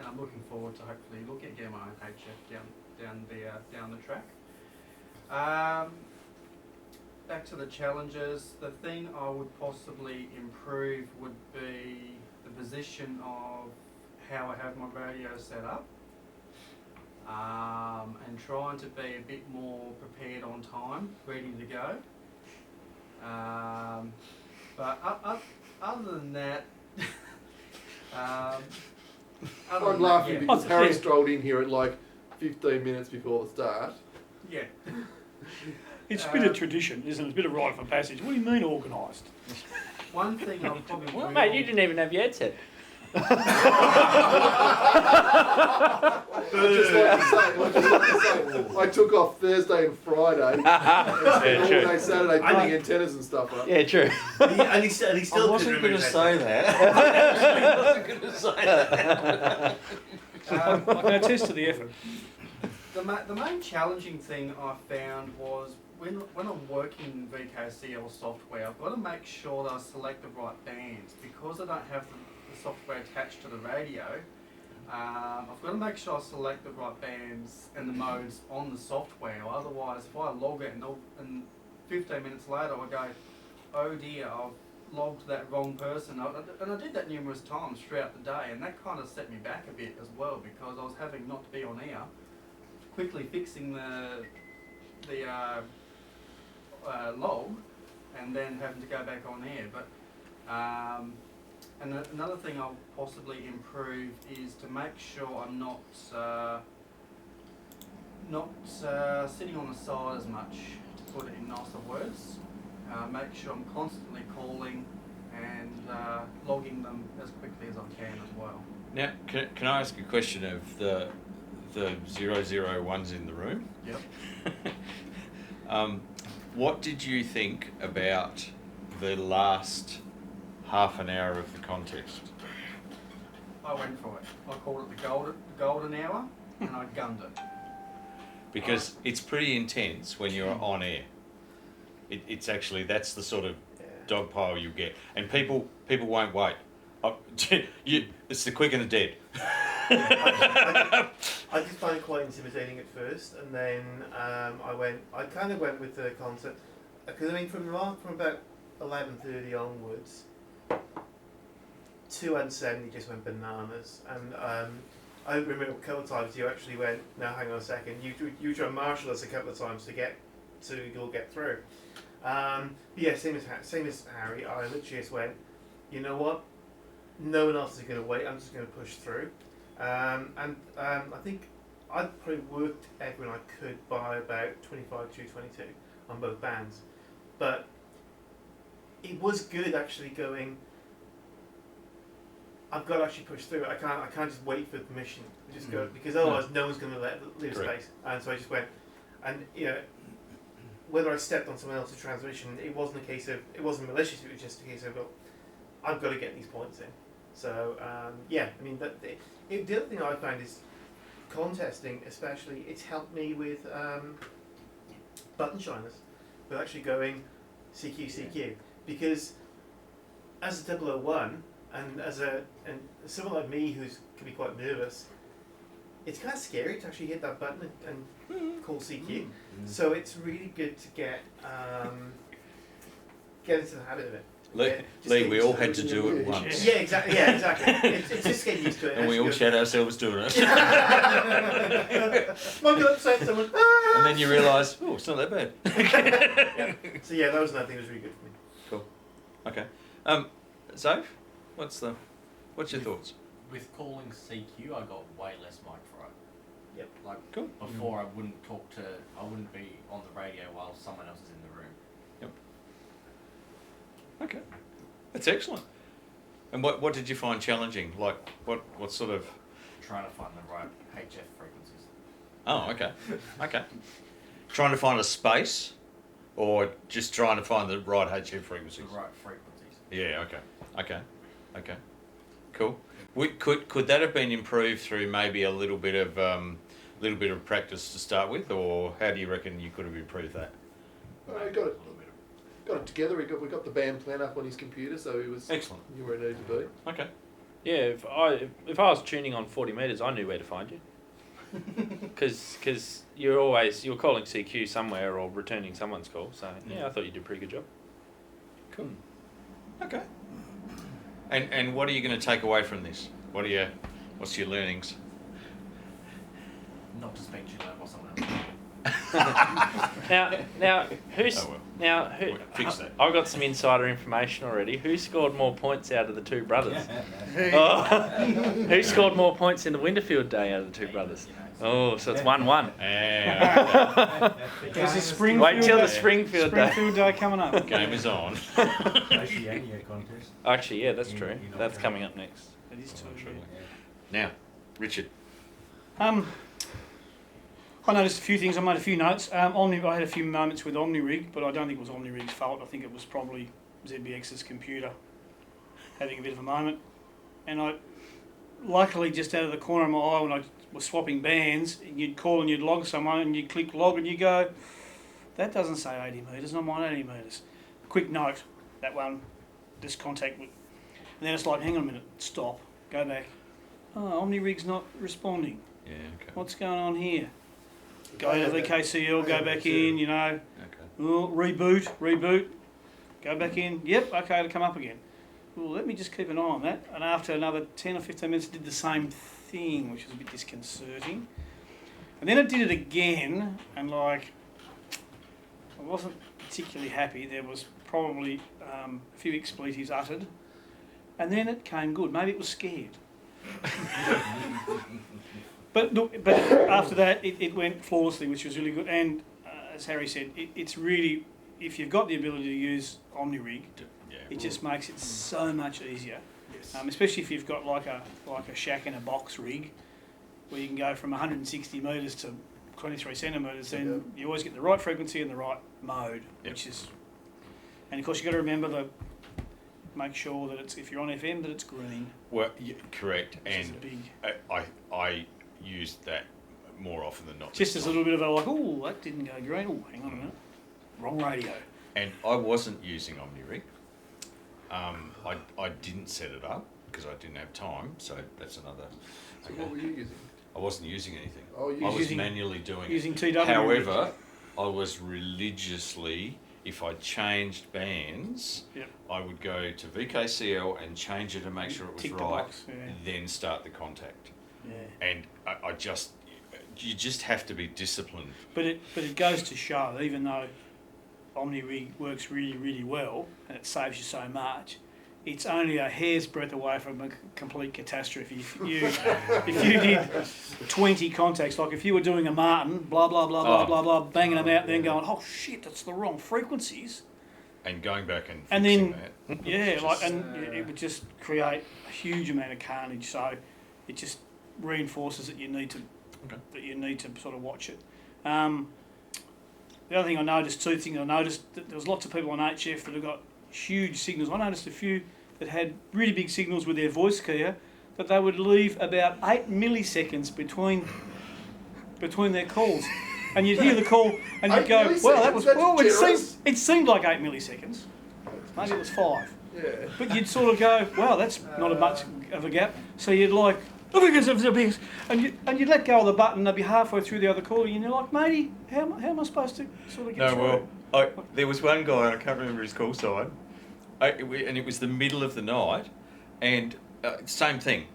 I'm looking forward to hopefully getting my own HF down the track. Back to the challenges. The thing I would possibly improve would be the position of how I have my radio set up. And trying to be a bit more prepared on time, ready to go. But other than that, I'm laughing because Harry strolled in here at like 15 minutes before the start. Yeah. It's a bit of tradition, isn't it? It's a bit of rite of passage. What do you mean organised? One thing I'll probably Well, mate, you didn't even have your headset. I'd just like to say, I took off Thursday and Friday, and all day Saturday putting antennas and stuff up. Yeah, true. And he still I wasn't going to say that. I wasn't going to say that. I can attest to the effort. the main challenging thing I found was when I'm working VKCL software, I've got to make sure that I select the right bands because I don't have the software attached to the radio. I've got to make sure I select the right bands and the modes on the software. Otherwise, if I log it and 15 minutes later I go, oh dear, I've logged that wrong person. And I did that numerous times throughout the day, and that kind of set me back a bit as well because I was having not to be on air, quickly fixing the log, and then having to go back on air. But and another thing I'll possibly improve is to make sure I'm not sitting on the side as much, to put it in nicer words. Make sure I'm constantly calling and logging them as quickly as I can as well. Now, can I ask a question of the 001s in the room? Yep. What did you think about the last half an hour of the contest? I went for it. I called it the golden hour, and I gunned it. Because it's pretty intense when you're on air. It's actually, that's the sort of dog pile you get, and people won't wait. It's the quick and the dead. I did find it quite intimidating at first, and then I kind of went with the concept because I mean from about 11:30 onwards, 270 just went bananas, and I remember a couple of times you actually went, now hang on a second, you try and marshal us a couple of times you'll get through. Yeah, same as Harry, I literally just went, you know what, no one else is going to wait, I'm just going to push through. I think I probably worked everyone I could by about 25 to 22 on both bands. But it was good actually going, I've got to actually push through it. I can't just wait for permission. Just go, because otherwise no one's going to leave space. And so I just went, and you know, whether I stepped on someone else's transmission, it wasn't malicious, it was just a case of, well, I've got to get these points in. So yeah, I mean, the other thing I found is contesting, especially, it's helped me with button shiners, with actually going CQ, because as a 001 and someone like me can be quite nervous, it's kind of scary to actually hit that button and call CQ. So it's really good to get into the habit of it. Lee, we all had to do it once. Yeah, exactly. Yeah, exactly. It's just getting used to it. And we all shat ourselves doing it. Might go upset someone. And then you realise, oh, it's not that bad. Yeah. So yeah, that was another thing that was really good for me. Cool. Okay. Zoph, what's your thoughts? With calling CQ, I got way less mic fright. Yep. Like cool. Before, I wouldn't be on the radio while someone else is in the room. Yep. Okay, that's excellent. And what did you find challenging? Like what sort of? Trying to find the right HF frequencies. Oh, okay. Okay. Trying to find a space, or just trying to find the right HF frequencies. The right frequencies. Yeah. Okay. Cool. Could that have been improved through maybe a little bit of practice to start with, or how do you reckon you could have improved that? I got it together. We got the band plan up on his computer, so he was excellent. You where it needed to be. Okay. Yeah, if I was tuning on 40 metres, I knew where to find you. Because you're calling CQ somewhere or returning someone's call. So yeah, I thought you did a pretty good job. Cool. Okay. And what are you going to take away from this? What's your learnings? Not to speak too loud while someone else. Now who's Oh, well. now who? We'll fix that. I got some insider information already. Who scored more points out of the two brothers? Who scored more points in the Winterfield day out of the two brothers? Oh, so it's 1-1. There's a Springfield. Wait till the Springfield day coming up. Game is on. Oceania contest. Actually, yeah, that's true. That's coming up next. It is too. Now, Richard. I noticed a few things. I made a few notes. I had a few moments with OmniRig, but I don't think it was OmniRig's fault. I think it was probably ZBX's computer having a bit of a moment. And luckily, just out of the corner of my eye when I was swapping bands, you'd call and you'd log someone and you'd click log and you go, that doesn't say 80 metres, I'm on 80 metres. Quick note, that one, this contact. And then it's like, hang on a minute, stop, go back. Oh, OmniRig's not responding. Yeah, okay. What's going on here? Go to VKCL, go back in, you know. Okay. Oh, reboot, go back in. Yep, okay, it'll come up again. Well, let me just keep an eye on that. And after another 10 or 15 minutes, it did the same thing, which was a bit disconcerting. And then it did it again, and like, I wasn't particularly happy. There was probably a few expletives uttered. And then it came good. Maybe it was scared. But look, but after that, it went flawlessly, which was really good. And as Harry said, it's really, if you've got the ability to use OmniRig, it just makes it so much easier. Yes. Especially if you've got like a shack in a box rig, where you can go from 160 metres to 23 centimetres. Then you always get the right frequency and the right mode, which is, and of course you've got to remember make sure that it's, if you're on FM, that it's green. Well, correct, Which is and a big, I use that more often than not. just as a little bit of a like, oh, that didn't go green. Oh, hang on a minute, wrong radio. And I wasn't using OmniRig. I didn't set it up because I didn't have time, so that's another. So what were you using? I wasn't using anything. Oh, you I was using- manually doing Using it. TW. However, I was religiously, if I changed bands, Yep. I would go to VKCL and change it and make sure it was Tick the right, box, yeah. then start the contact. Yeah. And you just have to be disciplined. But it goes to show, even though OmniRig works really, really well and it saves you so much, it's only a hair's breadth away from a complete catastrophe. If you did 20 contacts, like if you were doing a Martin, blah, blah, blah, blah, blah, blah, banging them out, then going, oh shit, that's the wrong frequencies. And going back and And fixing then, that. yeah, like, and it would just create a huge amount of carnage. So it just reinforces that you need to sort of watch it. The other thing I noticed, two things I noticed, that there was lots of people on HF that have got huge signals. I noticed a few that had really big signals with their voice keyer, that they would leave about 8 milliseconds between their calls. And you'd hear the call and you'd go, well, that was, well, it seemed like 8 milliseconds. Maybe it was 5. Yeah. But you'd sort of go, wow, that's not a much of a gap. So you'd like, and you'd let go of the button, they'd be halfway through the other call, and you're like, matey, how am I supposed to sort of get through? There was one guy, and I can't remember his call sign, and it was the middle of the night, and same thing,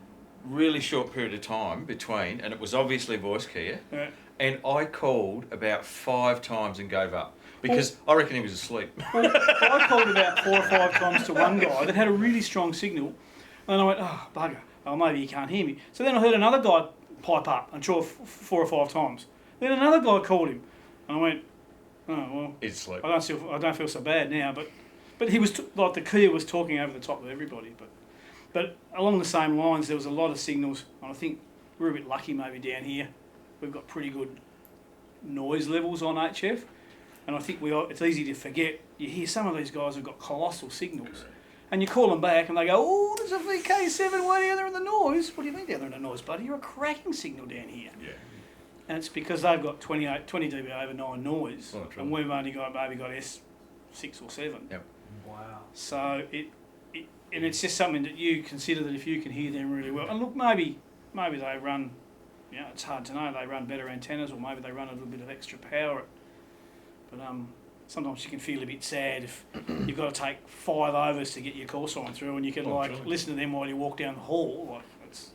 really short period of time between, and it was obviously voice keyer, Yeah. and I called about 5 times and gave up, because I reckon he was asleep. Well, I called about 4 or 5 times to one guy that had a really strong signal, and I went, oh, bugger, oh, maybe he can't hear me. So then I heard another guy pipe up, I'm sure 4 or 5 times. Then another guy called him, and I went, oh, well, He's asleep. I don't feel so bad now, but he was, like the keyer was talking over the top of everybody, but along the same lines, there was a lot of signals, and I think we're a bit lucky maybe down here. We've got pretty good noise levels on HF, and I think it's easy to forget. You hear some of these guys have got colossal signals, and you call them back and they go, oh, there's a VK7 way down there in the noise. What do you mean down there in the noise, buddy? You're a cracking signal down here. Yeah. And it's because they've got 20 dB over 9 noise, Oh, true. and we've only got S6 or 7. Yep. Wow. So and it's just something that you consider that if you can hear them really well, and look, maybe they run, it's hard to know, they run better antennas, or maybe they run a little bit of extra power. But sometimes you can feel a bit sad if you've got to take 5 overs to get your call sign through, and you can listen to them while you walk down the hall. Like it's,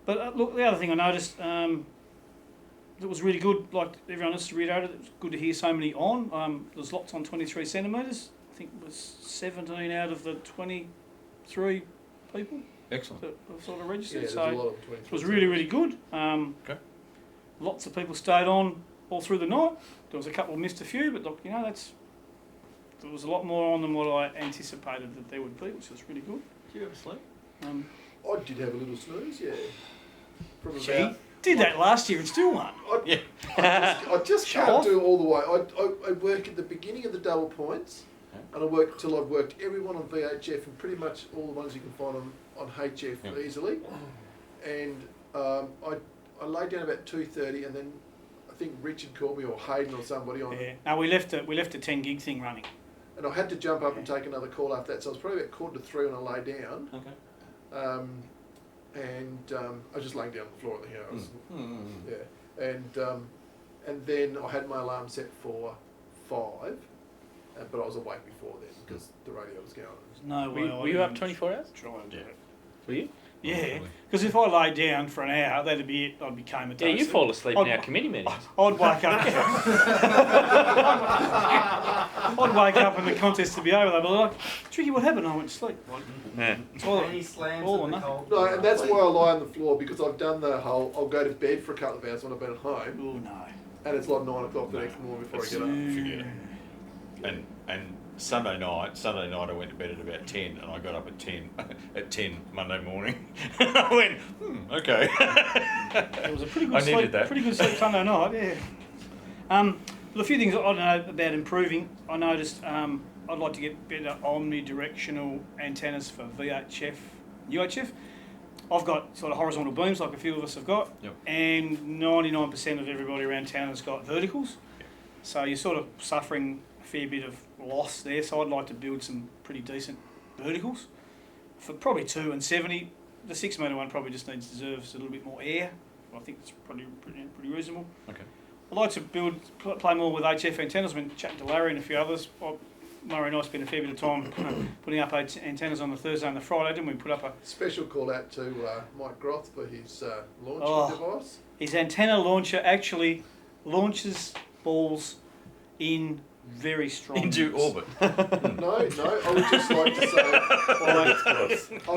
but look, the other thing I noticed that was really good, like everyone else reiterated, it was good to hear so many on. There's lots on 23 centimetres. I think it was 17 out of the 23 people Excellent. that have sort of registered. Yeah, there's So a lot of it was really, really good. Okay. Lots of people stayed on all through the night. There was a couple missed a few, but look, there was a lot more on than what I anticipated that there would be, which was really good. Did you ever sleep? I did have a little snooze, yeah. From Gee, about, did that last year and still won. I just can't do all the way. I work at the beginning of the double points, And I worked till I've worked everyone on VHF and pretty much all the ones you can find on HF easily. And I laid down about 2:30, and then I think Richard called me or Hayden or somebody on. Yeah. No, we left the 10 gig thing running. And I had to jump up and take another call after that, so I was probably about 2:45 when I lay down. Okay. I was just laying down on the floor of the house. Yeah. And then I had my alarm set for 5, but I was awake before then because the radio was going. No way. Were you up 24 hours? Try and do it. Were you? Yeah, because if I lay down for an hour, that'd be it. I'd be comatose. Yeah, you fall asleep in our committee meetings. I'd wake up. I'd wake up and the contest to be over. They'd be like, "Tricky, what happened?" I went to sleep. Yeah. It's all, Any slams all or in the nothing. cold? No, and that's why I lie on the floor because I've done the whole. I'll go to bed for a couple of hours when I've been at home, Oh no. and it's like 9 o'clock the next morning before I get up. Forget it. And Sunday night I went to bed at about 10, and I got up at 10 Monday morning. And I went, okay. It was a pretty good I sleep. needed that. Pretty good sleep Sunday night. Yeah. Well, a few things I don't know about improving. I noticed I'd like to get better omnidirectional antennas for VHF, UHF. I've got sort of horizontal beams like a few of us have got, and 99% of everybody around town has got verticals. So you're sort of suffering a fair bit of loss there. So I'd like to build some pretty decent verticals for probably 2 and 70. The 6 metre one probably just deserves a little bit more air. I think it's probably pretty reasonable. Okay. I'd like to play more with HF antennas. I've been chatting to Larry and a few others. Murray and I spent a fair bit of time putting up antennas on the Thursday and the Friday, didn't we? Put up a Special call out to Mike Groth for his launching device. His antenna launcher actually launches balls in very strong Into winds. orbit. No, I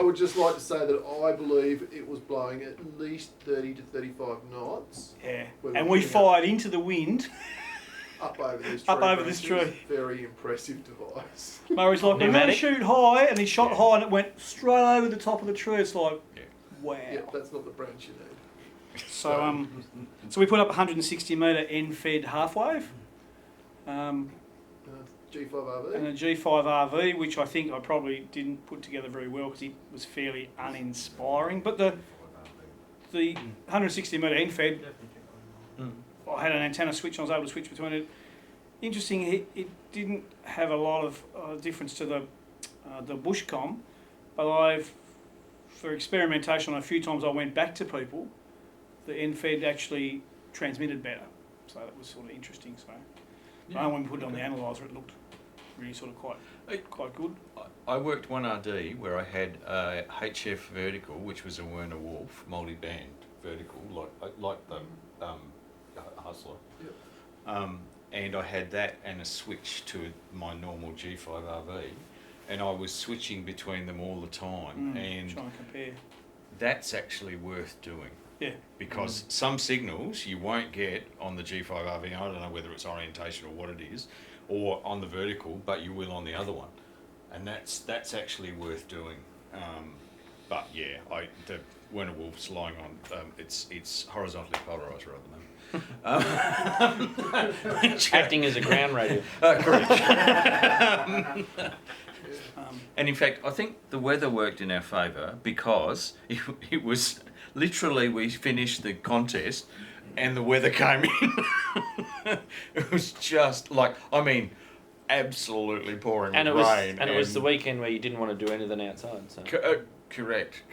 would just like to say that I believe it was blowing at least 30 to 35 knots. Yeah, With and a we wing fired into the wind. up over this tree. Up over this tree. Very impressive device. Murray's like, we're going to Pneumatic? shoot high, and he shot high and it went straight over the top of the tree. It's like, wow. Yep, that's not the branch you need. So so we put up 160 metre end-fed half wave. G5RV. And a G5RV, which I think I probably didn't put together very well because it was fairly uninspiring. But the 160 metre end fed, I had an antenna switch. I was able to switch between it. Interesting, it didn't have a lot of difference to the Bushcom, but for experimentation, a few times I went back to people, the end fed actually transmitted better. So that was sort of interesting. So when we put it on the analyzer, it looked really sort of quite good. I worked one RD where I had a HF vertical, which was a Werner Wolf multi-band vertical, like the Hustler. Yep. And I had that and a switch to my normal G5RV, and I was switching between them all the time. And trying to compare. that's actually worth doing. Yeah. Because some signals you won't get on the G5RV, I don't know whether it's orientation or what it is, or on the vertical, but you will on the other one. And that's actually worth doing. But yeah, the Werner Wolf's lying on, it's horizontally polarised rather than Acting as a ground radio. correct. And in fact, I think the weather worked in our favour because it was literally we finished the contest and the weather came in. It was just like, I mean, absolutely pouring And rain. it was the weekend where you didn't want to do anything outside. So. Correct.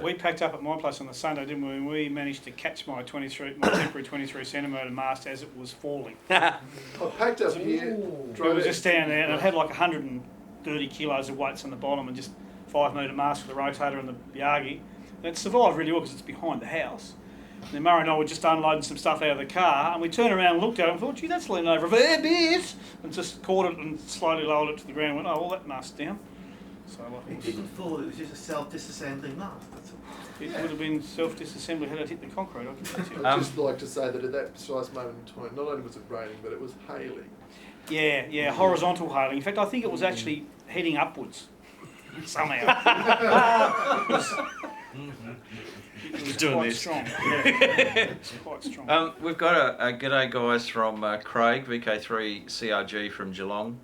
We packed up at my place on the Sunday, didn't we? And we managed to catch my temporary 23 centimetre mast as it was falling. I packed up here. It was just down there, and it had like 130 kilos of weights on the bottom, and just 5 metre mast with the rotator and the Yagi. And it survived really well because it's behind the house. And then Murray and I were just unloading some stuff out of the car, and we turned around and looked at it and thought, gee, that's leaning over a fair bit, and just caught it and slowly lowered it to the ground and went, oh, well, that mast's down. So It didn't fall, it was just a self-disassembling mast, that's all. it would have been self-disassembly had it hit the concrete, I can tell you. I'd just like to say that at that precise moment in time, not only was it raining, but it was hailing. Yeah, horizontal hailing. In fact, I think it was actually heading upwards somehow. It was doing quite this. strong. Yeah, it's quite strong. We've got a g'day guys from Craig, VK3 CRG from Geelong.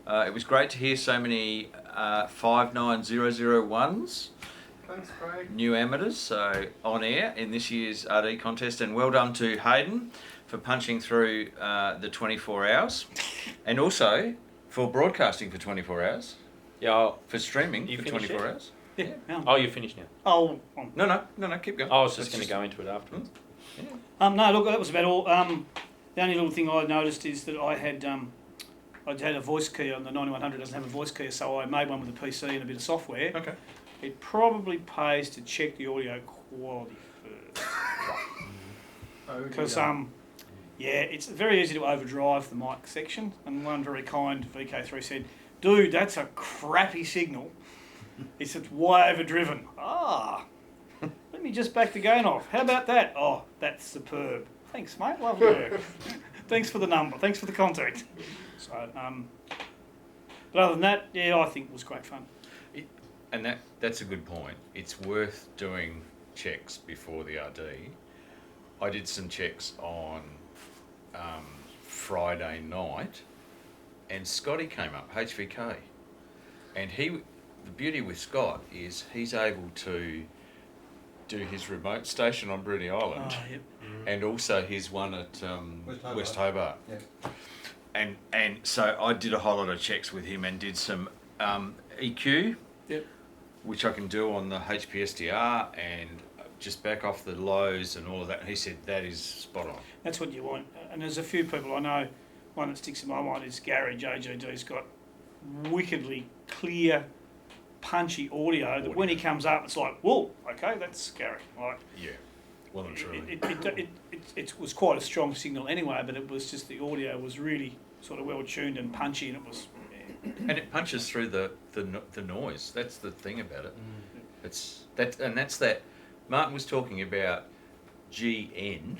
It was great to hear so many 59001s. Thanks, Craig. New amateurs on air in this year's RD contest, and well done to Hayden for punching through the 24 hours, and also for broadcasting for 24 hours. Yeah. For streaming You for finished 24 it? hours. Yeah. Oh, you're finished now. Oh. No, keep going. I was just That's going to go into it afterwards. No, look, that was about all. The only little thing I noticed is that I'd had a voice key on the 9100. Doesn't have a voice key, so I made one with a PC and a bit of software. Okay. It probably pays to check the audio quality first. Because it's very easy to overdrive the mic section, and one very kind VK3 said, "Dude, that's a crappy signal. It's way overdriven." Let me just back the gain off. How about that? Oh, that's superb. Thanks, mate. Lovely work. Thanks for the number. Thanks for the contact. So, but other than that, yeah, I think it was great fun. And that's a good point. It's worth doing checks before the RD. I did some checks on Friday night, and Scotty came up, HVK. And the beauty with Scott is he's able to do his remote station on Bruny Island, and also his one at West Hobart. Yeah. And so I did a whole lot of checks with him and did some EQ, which I can do on the HPSDR and just back off the lows and all of that. And he said that is spot on. That's what you want. And there's a few people I know. One that sticks in my mind is Gary JGD's got wickedly clear, punchy audio that when he comes up, it's like, whoa, okay, that's scary. Like, yeah, well and truly. It was quite a strong signal anyway, but it was just the audio was really sort of well tuned and punchy, and it was. Yeah. And it punches through the noise. That's the thing about it. It's that's that. Martin was talking about GN.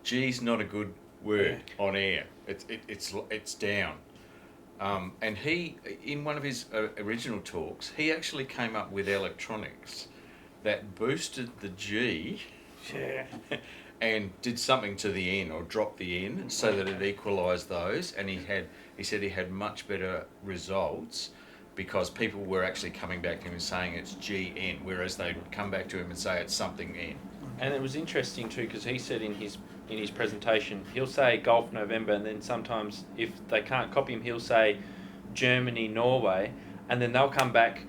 G's not a good word on air. It's down. And he, in one of his original talks, he actually came up with electronics that boosted the G and did something to the N or dropped the N so that it equalised those. And he said he had much better results because people were actually coming back to him and saying it's GN, whereas they'd come back to him and say it's something N. And it was interesting too because he said in his presentation, he'll say Golf November, and then sometimes if they can't copy him, he'll say Germany, Norway, and then they'll come back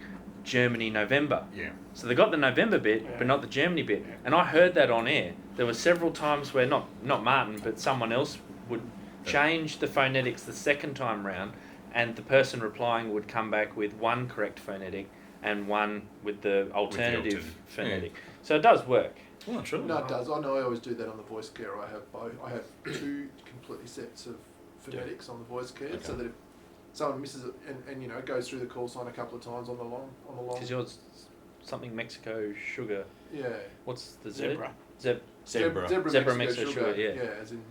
Germany, November. Yeah. So they got the November bit, but not the Germany bit. And I heard that on air. There were several times where not Martin, but someone else would change the phonetics the second time round, and the person replying would come back with one correct phonetic and one with the alternative phonetic. Yeah. So it does work. Oh, true. No, it does. I know I always do that on the voice care. I have both. I have two completely sets of phonetics on the voice care, so that if someone misses it and it goes through the call sign a couple of times on the long. Because yours something Mexico sugar. Yeah. What's the Zebra? Zebra. Zebra Mexico sugar. Yeah. As in,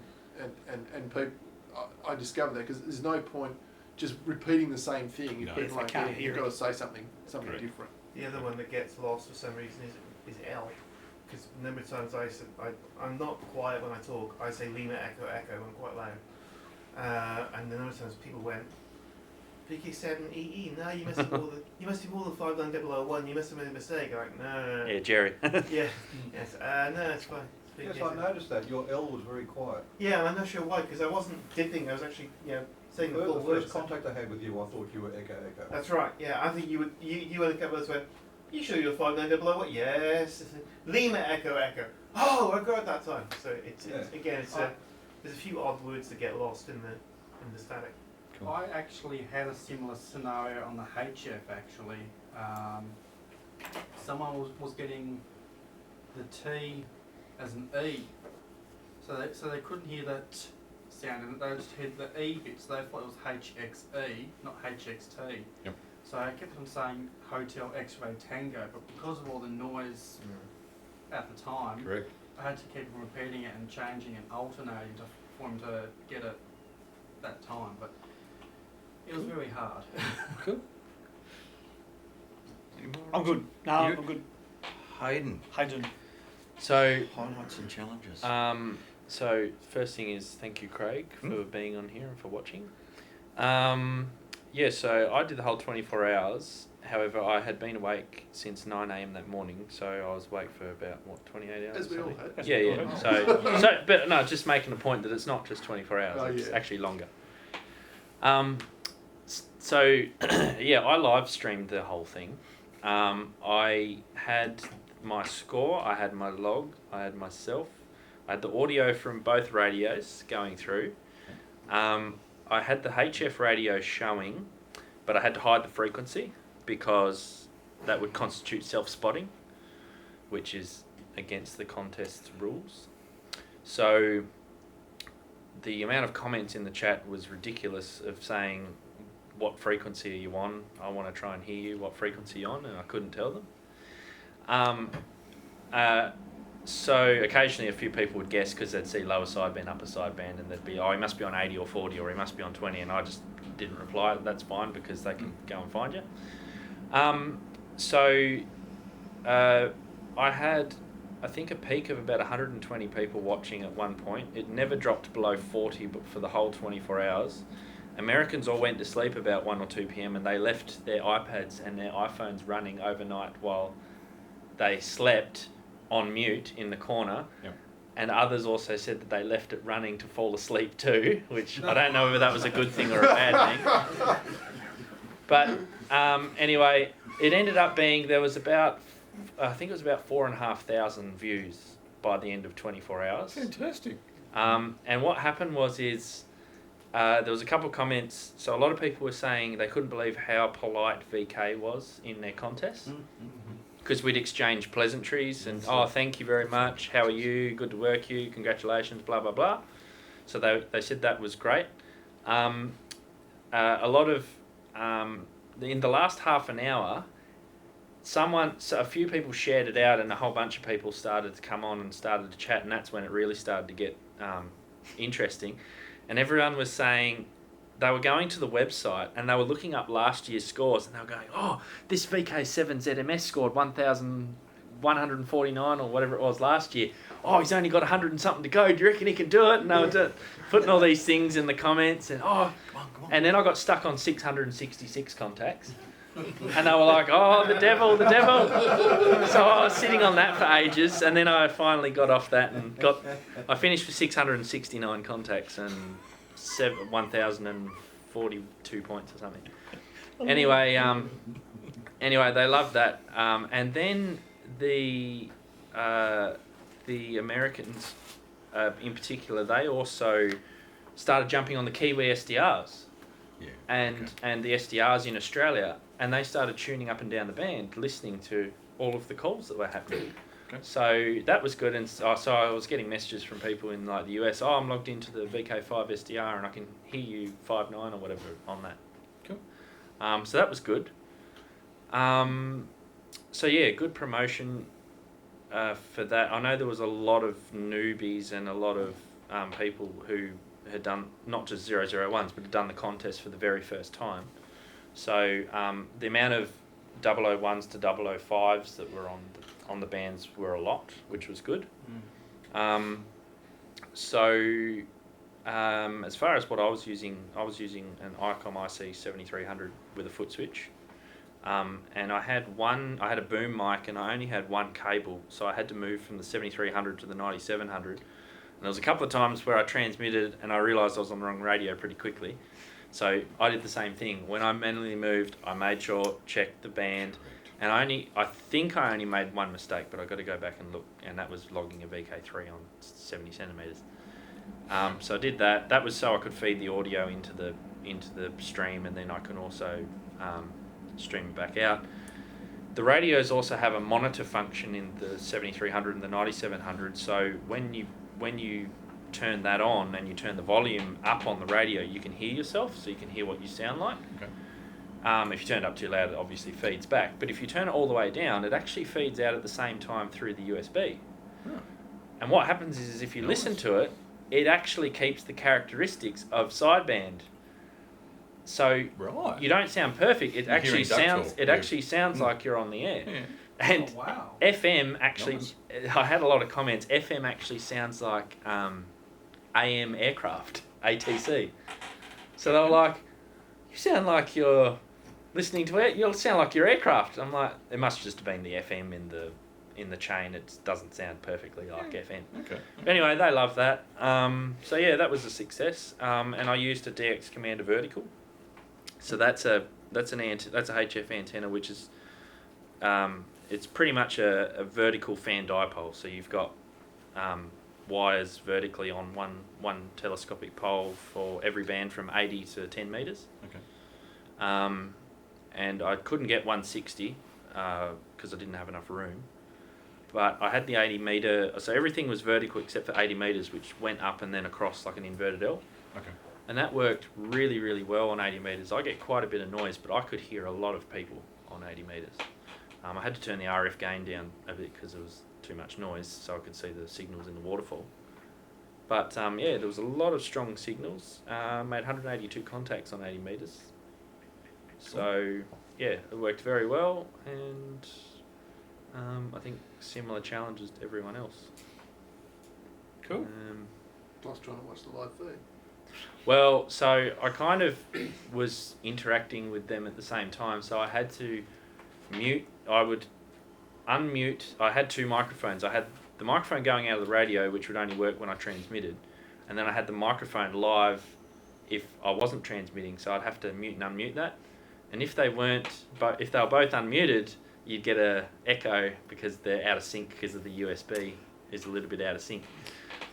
and people, I discovered that because there's no point just repeating the same thing if people can't hear You've got to say something different. The other one that gets lost for some reason is L. Because a number of times I'm not quiet when I talk. I say Lima Echo Echo. I'm quite loud. And then other times people went PK7EE. No, you must have all the 59001. You must have made a mistake. I'm like, no. Yeah, Jerry. Yeah. Yes. No, it's fine. Yes, I noticed that your L was very quiet. Yeah, I'm not sure why. Because I wasn't dipping. I was actually saying the full The word. first contact I had with you, I thought you were Echo Echo. That's right. Yeah, I think you would. You and a couple of us went. You sure you're 59001? Yes. Lima Echo Echo. Oh, I got it that time. So it's again, there's a few odd words that get lost in the static. Cool. I actually had a similar scenario on the HF actually. Someone was getting the T as an E, so they couldn't hear that sound, and they just heard the E bit, so they thought it was HXE, not HXT. Yep. So I kept on saying Hotel X-Ray Tango, but because of all the noise at the time, Correct. I had to keep repeating it and changing and alternating for him to get it that time, but it was very hard. Cool. I'm good. No, I'm good. Hayden. So Highlights and challenges. So first thing is thank you, Craig, for being on here and for watching. Yeah, so I did the whole 24 hours. However, I had been awake since 9 a.m. that morning, so I was awake for about, 28 hours? As we all something? had. Yeah. So, but no, just making a point that it's not just 24 hours, Oh, it's yeah. actually longer. So, yeah, I live streamed the whole thing. I had my score, I had my log, I had myself, I had the audio from both radios going through. I had the HF radio showing, but I had to hide the frequency because that would constitute self-spotting, which is against the contest rules. So the amount of comments in the chat was ridiculous of saying, what frequency are you on? I want to try and hear you. What frequency are you on? And I couldn't tell them. So occasionally a few people would guess because they'd see lower sideband, upper sideband, and they'd be, oh, he must be on 80 or 40, or he must be on 20, and I just didn't reply. That's fine because they can go and find you. I had, I think, a peak of about 120 people watching at one point. It never dropped below 40 but for the whole 24 hours. Americans all went to sleep about 1 or 2 p.m. and they left their iPads and their iPhones running overnight while they slept on mute in the corner. Yep. And others also said that they left it running to fall asleep too, which I don't know whether that was a good thing or a bad thing. But anyway, it ended up being, there was about, I think it was about 4,500 views by the end of 24 hours. Fantastic. And what happened was there was a couple of comments. So a lot of people were saying they couldn't believe how polite VK was in their contest. Because we'd exchange pleasantries and, oh, thank you very much, how are you, good to work you, congratulations, blah, blah, blah. So they said that was great. A lot of, in the last half an hour, so a few people shared it out and a whole bunch of people started to come on and started to chat, and that's when it really started to get interesting. And everyone was saying, they were going to the website and they were looking up last year's scores and they were going, oh, this VK7 ZMS scored 1,149 or whatever it was last year. Oh, he's only got 100 and something to go. Do you reckon he can do it? And they were putting all these things in the comments and, oh, come on. And then I got stuck on 666 contacts. And they were like, oh, the devil. So I was sitting on that for ages, and then I finally got off that and I finished with 669 contacts and 1,042 points or something. Anyway, they loved that. And then the Americans, in particular, they also started jumping on the Kiwi SDRs. Yeah. And the SDRs in Australia, and they started tuning up and down the band, listening to all of the calls that were happening. Okay. So that was good, and so I was getting messages from people in like the US. Oh, I'm logged into the VK5 SDR, and I can hear you 5.9 or whatever on that. Cool. So that was good. So yeah, good promotion for that. I know there was a lot of newbies and a lot of people who had done not just 001s, but had done the contest for the very first time. So the amount of 001s to 005s that were on the bands were a lot, which was good. As far as what I was using an ICOM IC 7300 with a foot switch. And I had a boom mic and I only had one cable, so I had to move from the 7300 to the 9700. And there was a couple of times where I transmitted and I realised I was on the wrong radio pretty quickly. So I did the same thing. When I manually moved, I made sure, checked the band, and I think I only made one mistake, but I got to go back and look, and that was logging a VK3 on 70 centimeters. So I did that. That was so I could feed the audio into the stream, and then I can also stream it back out. The radios also have a monitor function in the 7300 and the 9700. So when you turn that on and you turn the volume up on the radio, you can hear yourself, so you can hear what you sound like. Okay. If you turn it up too loud, it obviously feeds back. But if you turn it all the way down, it actually feeds out at the same time through the USB. Oh. And what happens is if you listen to it, it actually keeps the characteristics of sideband. So Right. you don't sound perfect. It You're actually hearing duck sounds. talk, It yeah. actually sounds like you're on the air. Yeah. And Oh, wow. FM actually, Nice. I had a lot of comments. FM actually sounds like AM aircraft, ATC. So they were like, you sound like you're listening to it. You sound like your aircraft. I'm like, it must just have been the FM in the chain. It doesn't sound perfectly like FM. Okay. But anyway, they love that. So yeah, that was a success. And I used a DX Commander vertical. So that's a HF antenna, which is it's pretty much a vertical fan dipole. So you've got wires vertically on one telescopic pole for every band from 80 to 10 meters. Okay. And I couldn't get 160 because I didn't have enough room. But I had the 80 meter, so everything was vertical except for 80 meters, which went up and then across like an inverted L. Okay. And that worked really, really well on 80 meters. I get quite a bit of noise, but I could hear a lot of people on 80 meters. I had to turn the RF gain down a bit because there was too much noise, so I could see the signals in the waterfall. But yeah, there was a lot of strong signals. Made 182 contacts on 80 meters. So yeah, it worked very well, and I think similar challenges to everyone else. Cool. Plus trying to watch the live feed. Well, so I kind of was interacting with them at the same time, so I had to mute. I would unmute. I had two microphones. I had the microphone going out of the radio, which would only work when I transmitted, and then I had the microphone live if I wasn't transmitting, so I'd have to mute and unmute that. And if they weren't, but if they were both unmuted, you'd get a echo because they're out of sync because of the USB is a little bit out of sync.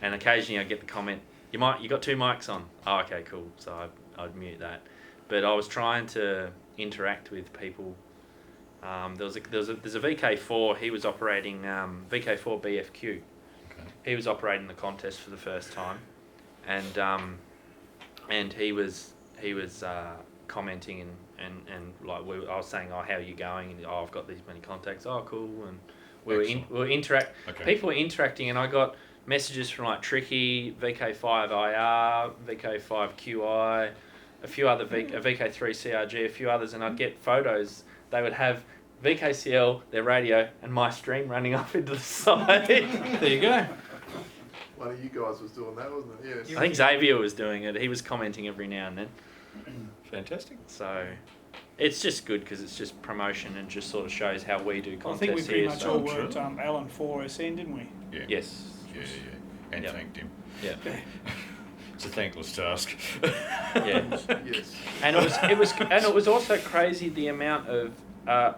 And occasionally I get the comment, you got two mics on. Oh, okay, cool. So I'd mute that. But I was trying to interact with people. There's a VK4. He was operating VK4 BFQ. Okay. He was operating the contest for the first time, and he was commenting and like I was saying, oh, how are you going? And oh, I've got these many contacts. Oh, cool. And we were People were interacting, and I got messages from like Tricky, VK5IR, VK5QI, a few other VK3 CRG, a few others, and I'd get photos. They would have VKCL, their radio, and my stream running up into the side. There you go. One of you guys was doing that, wasn't it? Yes. I think Xavier was doing it. He was commenting every now and then. Fantastic. So it's just good because it's just promotion and just sort of shows how we do contests. I think we pretty here, much so- all worked Alan 4SN, didn't we? Yeah. Yes. Yeah. And Yep. thanked him. Yeah. It's a thankless task. Yeah. Yes. And it was also crazy the amount of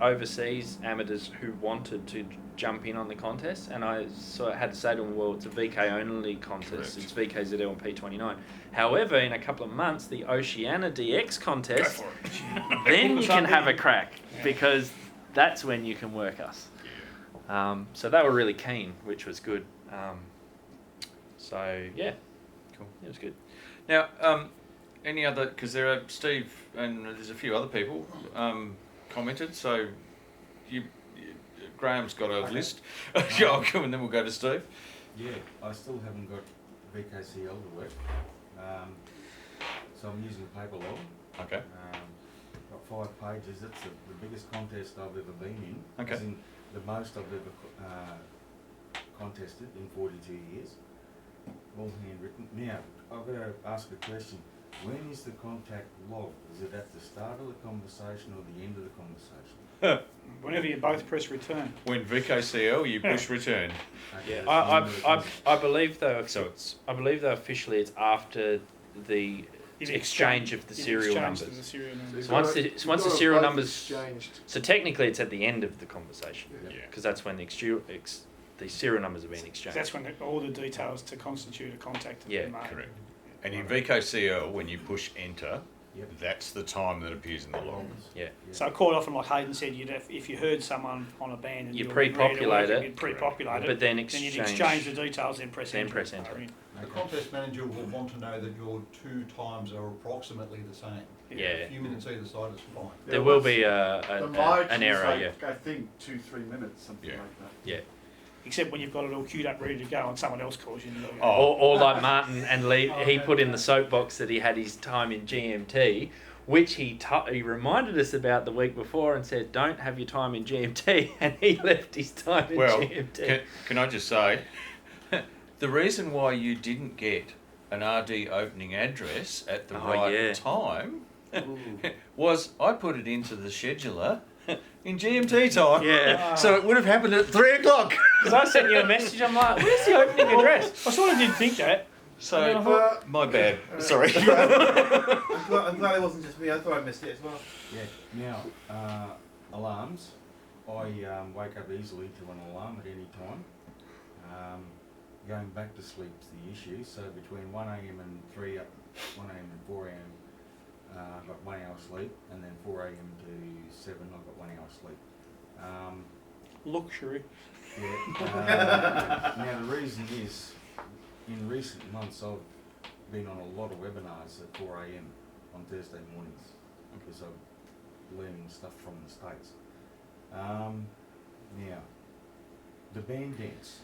overseas amateurs who wanted to jump in on the contest, and I sort of had to say to them, well, it's a VK only contest. Correct. It's VKZL and P29. However, in a couple of months, the Oceania DX contest, then you can have a crack because that's when you can work us. Yeah. So they were really keen, which was good. So yeah, Cool. it was good. Now, any other? Because there are Steve and there's a few other people commented. So, Graham's got a list. Yeah, I'll come and then we'll go to Steve. Yeah, I still haven't got VKCL to work. So I'm using paper log. Okay. Got 5 pages. It's the biggest contest I've ever been in. Okay. As in the most I've ever contested in 42 years. All handwritten. Now, I've got to ask a question. When is the contact logged? Is it at the start of the conversation or the end of the conversation? Whenever you both press return. When VKCL, you push return. Okay, Yeah, that's the end of the I believe though. So it's I believe though officially it's after the exchange of the serial numbers. The serial numbers. you've So once got the- to- so once you've the got to serial both numbers- exchanged. So technically it's at the end of the conversation Yeah. yeah. because that's when the serial numbers have been exchanged. That's when all the details to constitute a contact have Yeah, been made. Correct. And in VKCL, when you push enter, Yep. that's the time that appears in the log. Yeah. So quite often, like Hayden said, if you heard someone on a band and You were pre-populate ready to work, it. you'd pre-populate But it, then then you'd exchange the details, then press then enter. press enter. The contest manager will want to know that your 2 times are approximately the same. Yeah. A few minutes either side is fine. There will be The margin an is error, like, yeah. I think 2-3 minutes, something Yeah. like that. Yeah. Except when you've got it all queued up, ready to go, and someone else calls you. And you go, Oh. Or like Martin and Lee, he put in the soapbox that he had his time in GMT, which he reminded us about the week before and said, don't have your time in GMT, and he left his time in Well, GMT. can I just say, the reason why you didn't get an RD opening address at the Oh, right yeah. time was I put it into the scheduler in GMT time. Yeah. So it would have happened at 3 o'clock. Because I sent you a message, I'm like, where's the opening address? I sort of did think that. So, And then I thought, my bad. Sorry. I'm glad it wasn't just me. I thought I missed it as well. Yeah. Now, alarms. I wake up easily to an alarm at any time. Going back to sleep's the issue. So between 1 a.m. and 1 a.m. and 4 a.m. I've got 1 hour sleep, and then 4 a.m. to 7 I've got 1 hour sleep. luxury. Yeah. Now the reason is, in recent months I've been on a lot of webinars at 4 a.m. on Thursday mornings because I'm learning stuff from the States. Now, the band dance.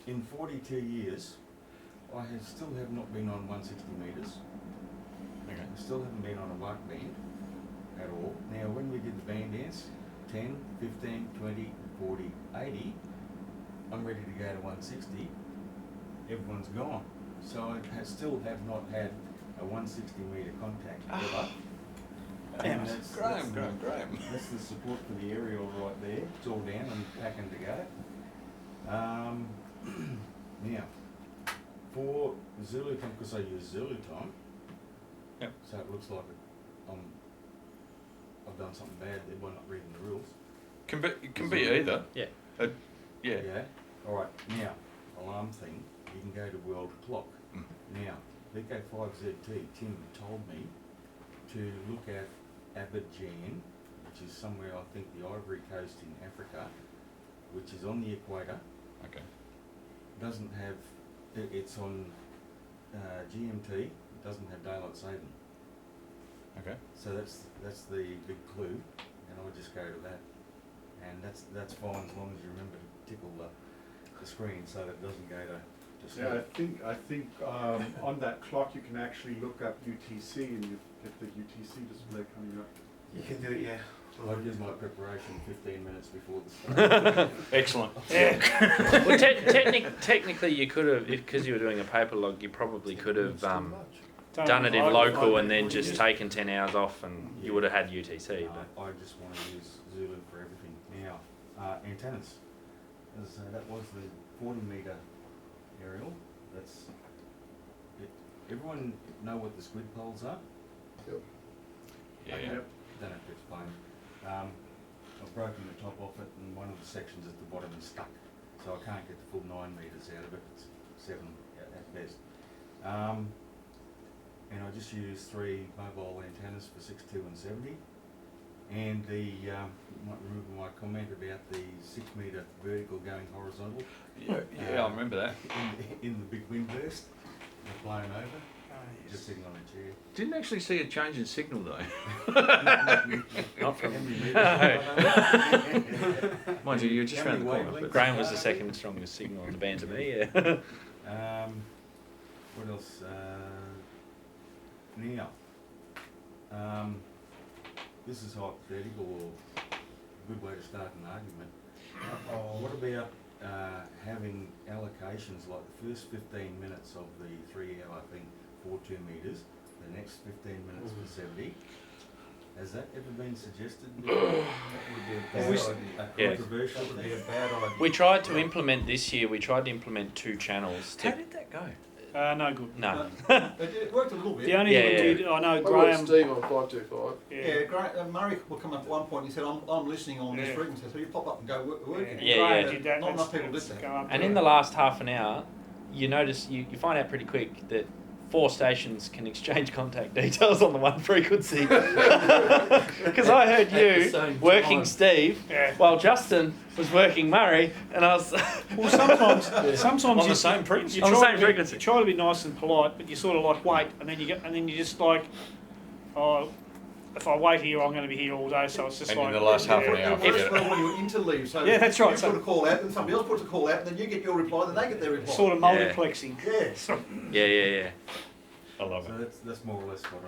In 42 years, I still have not been on 160 metres. Okay. I still haven't been on a work band at all. Now, when we did the band dance, 10, 15, 20, 40, 80, I'm ready to go to 160. Everyone's gone. So I still have not had a 160 metre contact ever. And Graham. that's the support for the aerial right there. It's all down and packing to go. Now, for Zulu time, because I use Zulu time, Yep. so it looks like I've done something bad there by not reading the rules. Can be either. Yeah. Yeah. Yeah. All right. Now, alarm thing. You can go to world clock. Mm. Now, VK5ZT. Tim told me to look at Abidjan, which is somewhere I think the Ivory Coast in Africa, which is on the equator. Okay. Doesn't have. It's on GMT. It doesn't have daylight saving. Okay. So that's the big clue, and I would just go to that, and that's fine as long as you remember to tickle the screen so that it doesn't go to sleep. Yeah, I think on that clock you can actually look up UTC and you get the UTC display coming up. You can do it, yeah. I did my preparation 15 minutes before the start. Excellent. Yeah. Well, technically you could have, because you were doing a paper log, you probably could have done it in local and then just taken 10 hours off and you would have had UTC. But. I just want to use Zulu for everything. Now, antennas. As I say, that was the 40 metre aerial. That's it. Everyone know what the squid poles are? Yeah. Yep. Don't have to explain. I've broken the top off it and one of the sections at the bottom is stuck. So I can't get the full 9 metres out of it. It's 7 at best. And I just use 3 mobile antennas for 62 and 70. And you might remember my comment about the 6 metre vertical going horizontal. Yeah, I remember that. In the big wind burst, they're blown over, just sitting on a chair. Didn't actually see a change in signal though. Not from Mind you, you're just around the corner. But Graham was the second strongest signal on the band to me, yeah. What else? Now, this is hypothetical or a good way to start an argument. What about having allocations like the first 15 minutes of the 3 hour thing for 2 metres, the next 15 minutes for 70? Has that ever been suggested? That would be a controversial. That would be a bad idea. We tried to implement this year, we tried to implement 2 channels. how did that go? No good. No. It worked a little bit. The only Yeah, thing yeah. we did, I know I got Graham. Steve on 525. Yeah, Murray will come up at one point. He said, "I'm listening on this Yeah. frequency." So you pop up and go working. Yeah, Graham yeah. did that. Not enough Let's- people did let's that. go up And to in it. the last half an hour, you notice, you find out pretty quick that 4 stations can exchange contact details on the one frequency. Because I heard At the you same working time. Steve Yeah. while Justin was working Murray, and I was Well, sometimes On you, the same frequency. you On the try same to be- frequency. You try to be nice and polite, but you sort of like wait, and then you just like, oh, if I wait here, I'm going to be here all day. So it's just And in like the last half an yeah. hour, It works forget well it. when you're interleave. So Yeah, that's right. You put a call out, and somebody else puts a call out, and then you get your reply, then they get their reply. Sort of Yeah. multiplexing. Yeah. So, yeah. I love So it. that's more or less what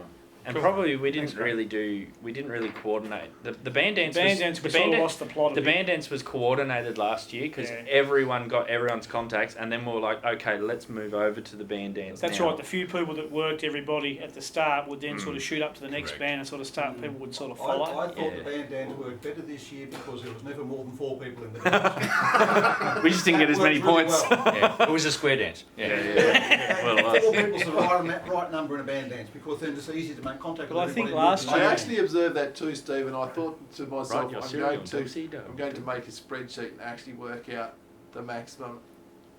And probably we didn't really coordinate. The band dance we sort of lost the plot a The bit. band dance was coordinated last year because everyone got everyone's contacts, and then we were like, okay, let's move over to the band dance. That's now. right. The few people that worked everybody at the start would then sort of shoot up to the next Correct. band and sort of start. People would sort of follow. I thought the band dance worked better this year because there was never more than 4 people in the dance. We just didn't get as many Worked really points. well. Yeah, it was a square dance. Well, 4 people's the right number in a band dance because then it's easy to make contact But I with think everybody. last I year- actually observed that too, Steve, and I thought to myself, your I'm cereal going and to tuxedo. make a spreadsheet and actually work out the maximum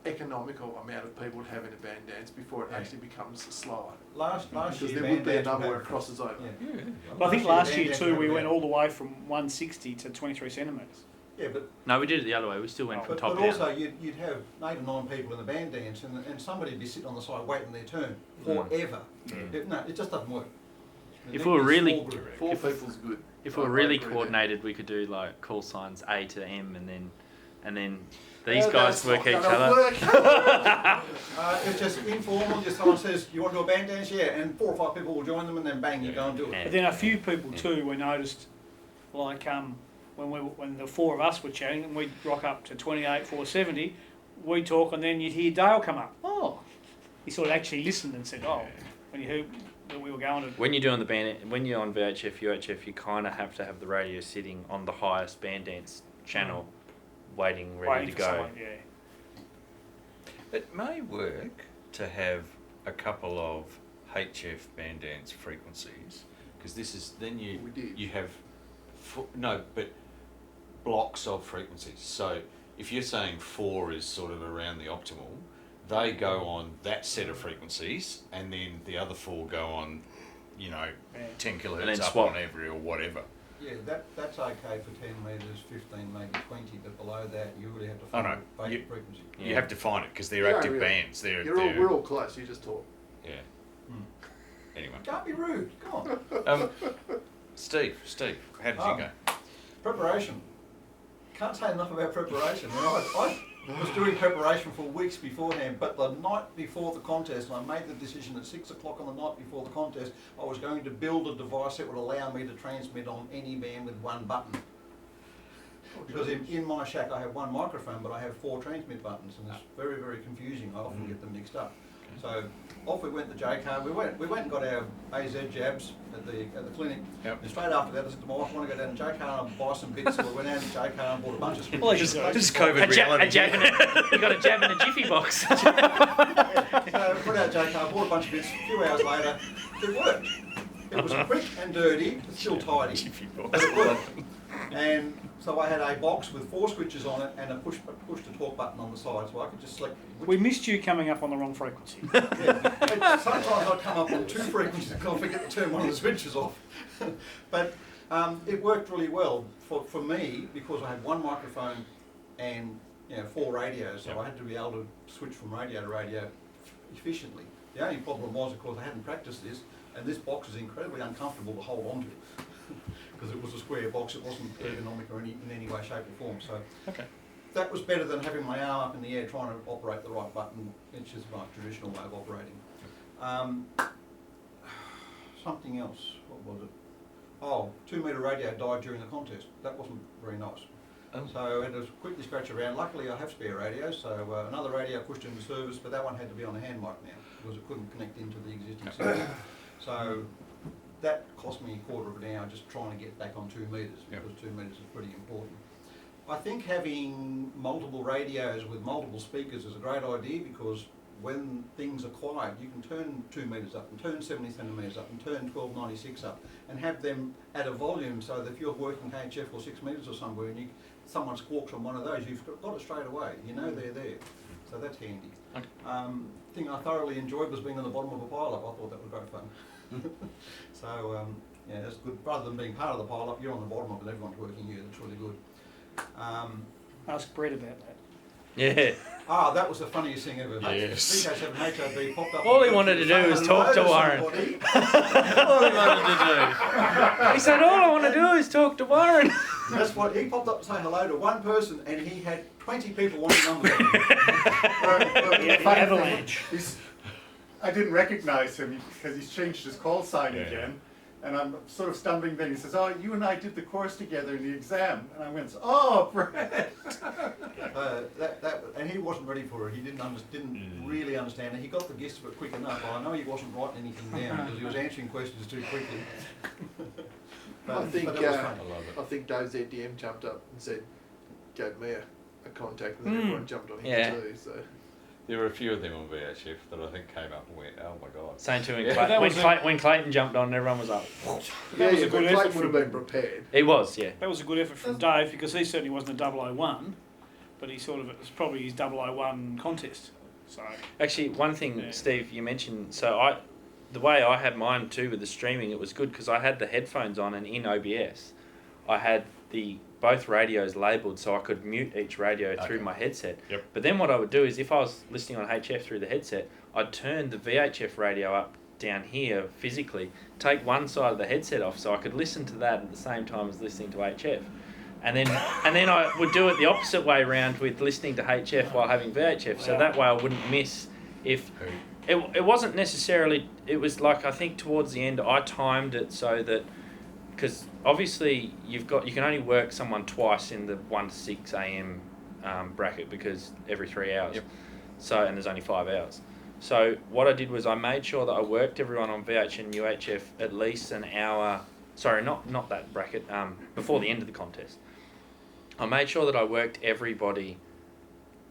economical amount of people to have in a band dance before it actually becomes slower. Last Because year, there would be a band dance number had- where it crosses over. Yeah. But I think last year band too, dance we had went about- all the way from 160 to 23 centimetres. Yeah, but No, we did it the other way. We still went from But top also, down. you'd have 8 or 9 people in the band dance, and somebody would be sitting on the side waiting their turn forever. No, it just doesn't work. If we were really- 4 people's good. If we were I really agree there. coordinated, we could do like call signs A to M, and then these Oh, guys that's work not each gonna other. work. It's just informal. Just someone says, "You want to do a band dance?" Yeah, and 4 or 5 people will join them, and then bang, you go and do it. Yeah. But then a few people too we noticed, like when the 4 of us were chatting and we'd rock up to 28, 470, we'd talk and then you'd hear Dale come up. Oh, he sort of actually listened and said, oh, when you heard that we were going to. When you're doing the band, when you're on VHF, UHF, you kind of have to have the radio sitting on the highest band dance channel, waiting, ready waiting to for go. someone, yeah. It may work to have a couple of HF band dance frequencies, because this is then We did. you have but blocks of frequencies. So if you're saying 4 is sort of around the optimal, they go on that set of frequencies, and then the other 4 go on, 10 And then kilohertz up swap. on every or whatever. Yeah, that's okay for 10 metres, 15, maybe 20, but below that, you really have to Oh, find no, a basic you- frequency. You have to find it because they're Yeah, active really. bands. We're all close, you just talk. Yeah. Anyway, Can't be rude. Come on. Steve, how did you go? Preparation. Can't say enough about preparation. I was doing preparation for weeks beforehand, but the night before the contest, and I made the decision at 6 o'clock on the night before the contest, I was going to build a device that would allow me to transmit on any band with 1 button. Because in my shack I have 1 microphone, but I have 4 transmit buttons, and it's very, very confusing. I often get them mixed up. So off we went to J-Car. We went and got our AZ jabs at the clinic. Yep. And straight after that, I said to my wife, I want to go down to J-Car and buy some bits. So we went down to J-Car and bought a bunch of Well, just This is COVID reality. You got a jab in a jiffy box. So I put out J-Car, bought a bunch of bits. A few hours later, it worked. It was quick and dirty, but still tidy. But it worked. And so I had a box with 4 switches on it and a push to talk button on the side, so I could just select which. We missed you coming up on the wrong frequency. Yeah. And sometimes I'd come up on 2 frequencies because I forget to turn one of the switches off. But it worked really well for me because I had 1 microphone and 4 radios, so I had to be able to switch from radio to radio efficiently. The only problem was, of course, I hadn't practiced this, and this box is incredibly uncomfortable to hold on to. Because it was a square box, it wasn't ergonomic or in any way, shape or form. So that was better than having my arm up in the air trying to operate the right button, which is my traditional way of operating. Something else, what was it? Oh, 2 metre radio died during the contest. That wasn't very nice. So I had to quickly scratch around. Luckily I have spare radios, so another radio pushed into service, but that one had to be on a hand mic now because it couldn't connect into the existing system. So that cost me a quarter of an hour just trying to get back on 2 metres because 2 metres is pretty important. I think having multiple radios with multiple speakers is a great idea because when things are quiet, you can turn 2 metres up and turn 70 centimetres up and turn 1296 up and have them at a volume so that if you're working HF or 6 metres or somewhere and someone squawks on one of those, you've got it straight away. You know they're there. So that's handy. Thing I thoroughly enjoyed was being on the bottom of a pile-up. I thought that was great fun. So yeah, that's good. Rather than being part of the pile-up, you're on the bottom of it. Everyone's working you. That's really good. Ask Brett about that. Yeah. That was the funniest thing ever. Yes. VK7 HRD popped up. All he wanted to do was talk to Warren. All he wanted to do. He said, all I want to do is talk to Warren. That's what he popped up to say hello to one person, and he had 20 people wanting numbers. Of him. Avalanche. I didn't recognise him because he's changed his call sign again. And I'm sort of stumbling then. He says, oh, you and I did the course together in the exam. And I went, oh, Brett. And he wasn't ready for it. He didn't really understand it. He got the gist of it quick enough. I know he wasn't writing anything down because he was answering questions too quickly. I think but it was fun. I think Dave's EDM jumped up and said, gave me a contact, and then everyone jumped on him Yeah. too. So There were a few of them on VHF that I think came up and went, oh my god. Same too when, Yeah. when Clayton jumped on, everyone was like, That was a but good effort Clayton would have from, been prepared. he was, yeah. that was a good effort from Dave, because he certainly wasn't a 001, but he sort of, it was probably his 001 contest. So Actually, one thing, Yeah. Steve, you mentioned, so the way I had mine too with the streaming, it was good because I had the headphones on, and in OBS, I had both radios labelled so I could mute each radio through my headset. Yep. But then what I would do is, if I was listening on HF through the headset, I'd turn the VHF radio up down here physically, take one side of the headset off so I could listen to that at the same time as listening to HF. And then I would do it the opposite way around with listening to HF while having VHF, so that way I wouldn't miss if... It wasn't necessarily... It was like, I think towards the end I timed it so that... Because obviously you can only work someone twice in the 1 to 6 a.m. Bracket, because every 3 hours. Yep. So, and there's only 5 hours. So what I did was I made sure that I worked everyone on VH and UHF at least an hour... Sorry, not that bracket, before the end of the contest. I made sure that I worked everybody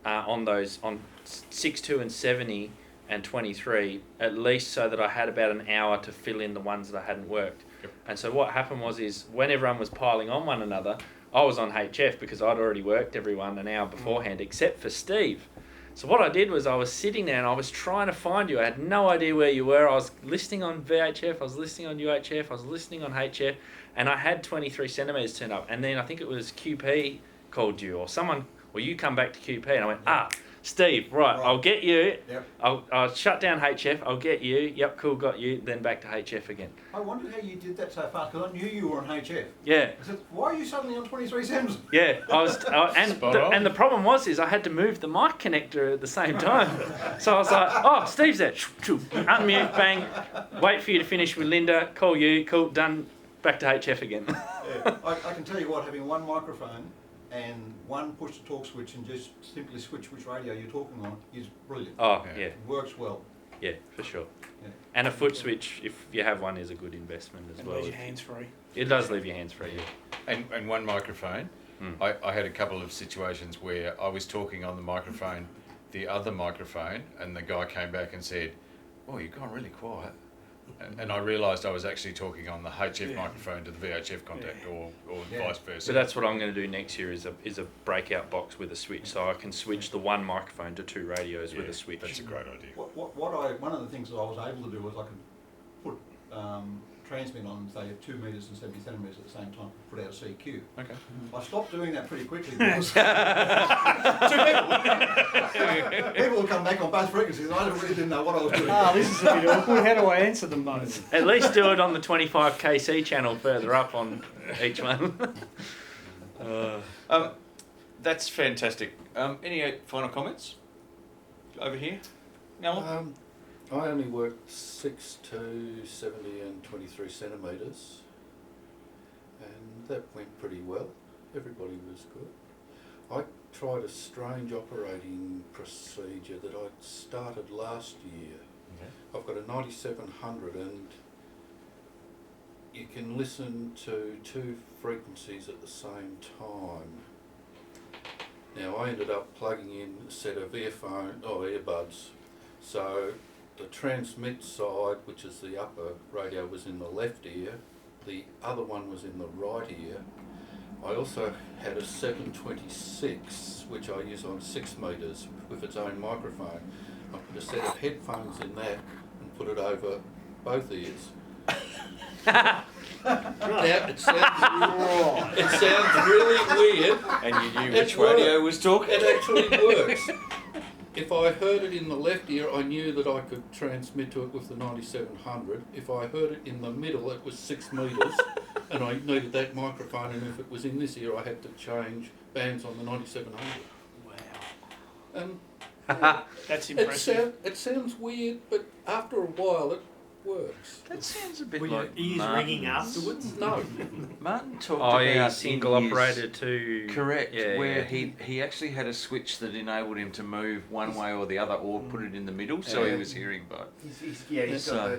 on 62 and 70 and 23, at least so that I had about an hour to fill in the ones that I hadn't worked. Yep. And so what happened was when everyone was piling on one another, I was on HF because I'd already worked everyone an hour beforehand, except for Steve. So what I did was I was sitting there and I was trying to find you. I had no idea where you were. I was listening on VHF, I was listening on UHF, I was listening on HF, and I had 23 centimetres turned up. And then I think it was QP called you, or someone, or you come back to QP, and I went, Steve, right, I'll get you. Yep. I'll shut down HF, I'll get you. Yep, cool, got you. Then back to HF again. I wondered how you did that so fast because I knew you were on HF. Yeah. I said, why are you suddenly on 23 cents? Yeah, Spot on. and the problem was I had to move the mic connector at the same time. So I was like, oh, Steve's there. Unmute, bang, wait for you to finish with Linda, call you, cool, done, back to HF again. Yeah. I can tell you what, having one microphone and one push-to-talk switch and just simply switch which radio you're talking on is brilliant. Oh, yeah. It works well. Yeah, for sure. Yeah. And a foot switch, if you have one, is a good investment as and well. leave your hands free. It does leave your hands free, yeah. And one microphone. Mm. I had a couple of situations where I was talking on the microphone, the other microphone, and the guy came back and said, oh, you've gone really quiet. And I realised I was actually talking on the HF microphone to the VHF contact, or vice versa. So that's what I'm going to do next year is a breakout box with a switch, so I can switch the one microphone to 2 radios with a switch. That's a great idea. One of the things that I was able to do was I could put transmit on, say, 2 metres and 70 centimetres at the same time, put out a CQ. Okay. I stopped doing that pretty quickly because people would come back on both frequencies and I really didn't know what I was doing. This is a bit awkward. How do I answer them both? At least do it on the 25 KC channel further up on each one. That's fantastic. Any final comments over here? No. I only worked 6 to 70 and 23 centimetres, and that went pretty well. Everybody was good. I tried a strange operating procedure that I started last year. Okay. I've got a 9700 and you can listen to 2 frequencies at the same time. Now I ended up plugging in a set of earbuds, so the transmit side, which is the upper radio, was in the left ear, the other one was in the right ear. I also had a 726, which I use on 6 metres with its own microphone. I put a set of headphones in that and put it over both ears. Now, it sounds really weird. And you knew which radio was talking? It actually works. If I heard it in the left ear, I knew that I could transmit to it with the 9700. If I heard it in the middle, it was 6 metres, and I needed that microphone, and if it was in this ear, I had to change bands on the 9700. Wow. And That's impressive. it sounds weird, but after a while, works. That sounds a bit Were your like ears ringing afterwards? No. Martin talked Oh, about yeah, in single his- operator too. Correct, Yeah, where yeah. he actually had a switch that enabled him to move one way or the other, or put it in the middle, so he Yeah. was hearing both. He's So- got it, so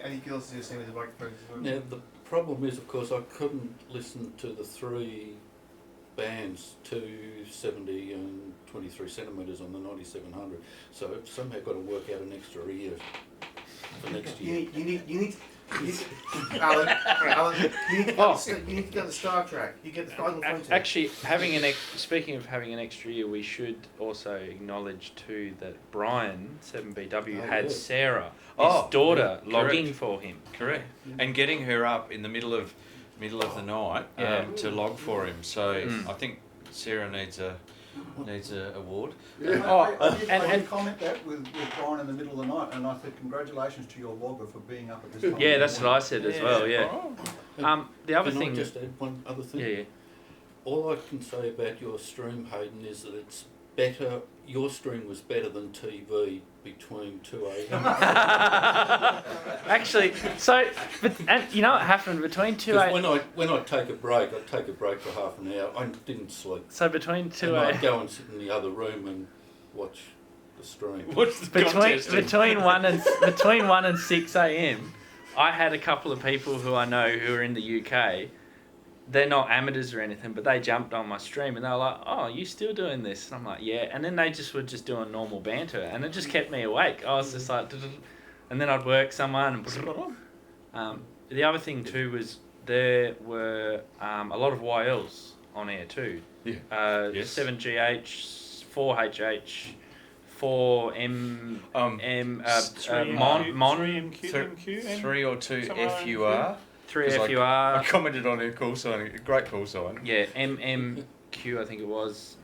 and he can also do the same with the microphone as well. Now, the problem is, of course, I couldn't listen to the three bands, 270 and 23 centimetres on the 9700, so I've somehow got to work out an extra ear for next year. You need Alan, you need to go to Star Trek. You get the final frontier. Actually, speaking of having an extra year, we should also acknowledge too that Brian 7BW Oh, had yeah. Sarah, his Oh, daughter, yeah, log in correct. for him. Correct. And getting her up in the middle of the night Yeah. to log for him. So Mm. I think Sarah needs a award. I did comment that with Brian in the middle of the night, and I said congratulations to your logger for being up at this time. Yeah, that's what I said as well. Yeah. The other Can thing. I just add one other thing? Yeah, yeah. All I can say about your stream, Hayden, is that it's better. Your stream was better than TV between 2 a.m. Actually, and you know what happened between 2 Because a.m. when I take a break, I'd take a break for half an hour. I didn't sleep. So between 2 And I'd a.m. go and sit in the other room and watch the stream. What's the contesting? between 1 and 6 a.m. I had a couple of people who I know who are in the UK. They're not amateurs or anything, but they jumped on my stream and they were like, "Oh, are you still doing this?" And I'm like, "Yeah." And then they were just doing normal banter, and it just kept me awake. I was just like, and then I'd work someone. And the other thing too was there were a lot of YLs on air too. Yeah. Yes. 7GH, 4HH, 4M, Mon, 3MQ, 3 or 2 somewhere around FUR. 3 'Cause FUR. I commented on her call sign. Great call sign. Yeah, MMQ I think it was.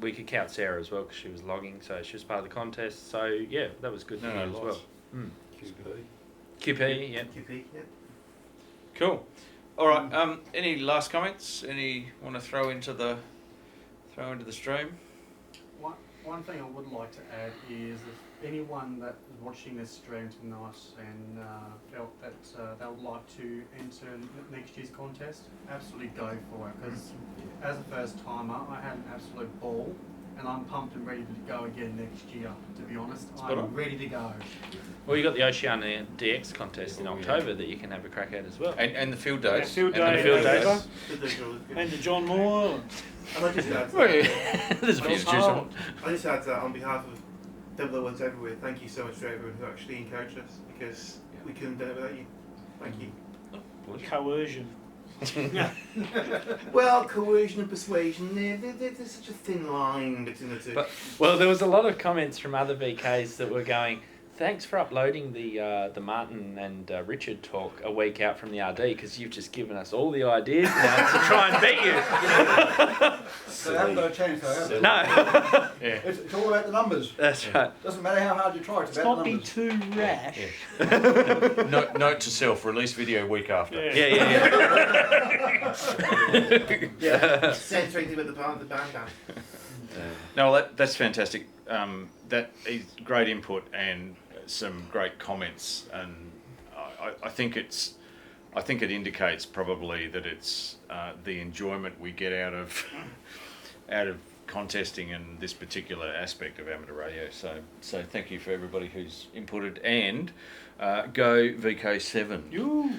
We could count Sarah as well because she was logging, so she was part of the contest. So yeah, that was good No, to no, hear as lots. well. QP. QP, yeah. QP, yeah. Cool. All right. Any last comments? Any want to throw into the stream? One thing I would like to add is if anyone that is watching this stream tonight and felt that they would like to enter next year's contest, absolutely go for it, because as a first timer I had an absolute ball and I'm pumped and ready to go again next year, to be honest. I'm ready to go. Well, you got the Oceania DX contest in October that you can have a crack at as well. And the field days. Yeah, field And the day, field yeah. days. And the John Moore. And I just had, There's a few I just had on behalf of Double Ones everywhere, thank you so much to everyone who actually encouraged us, because we couldn't do it without you. Thank you. Coercion. Well, coercion and persuasion, there's such a thin line between the two. But, well, there was a lot of comments from other VKs that were going, thanks for uploading the Martin and Richard talk a week out from the RD, because you've just given us all the ideas now to try and beat you. So they haven't got a chance, though, have they? No. Yeah. It's all about the numbers. That's right. Doesn't matter how hard you try, it's about the numbers. too rash. Note to self: release video week after. Yeah. Yeah, censoring with the band down. No, that's fantastic. That is great input and some great comments, and I think it indicates probably that it's the enjoyment we get out of contesting and this particular aspect of amateur radio. So thank you for everybody who's inputted, and go VK7. You.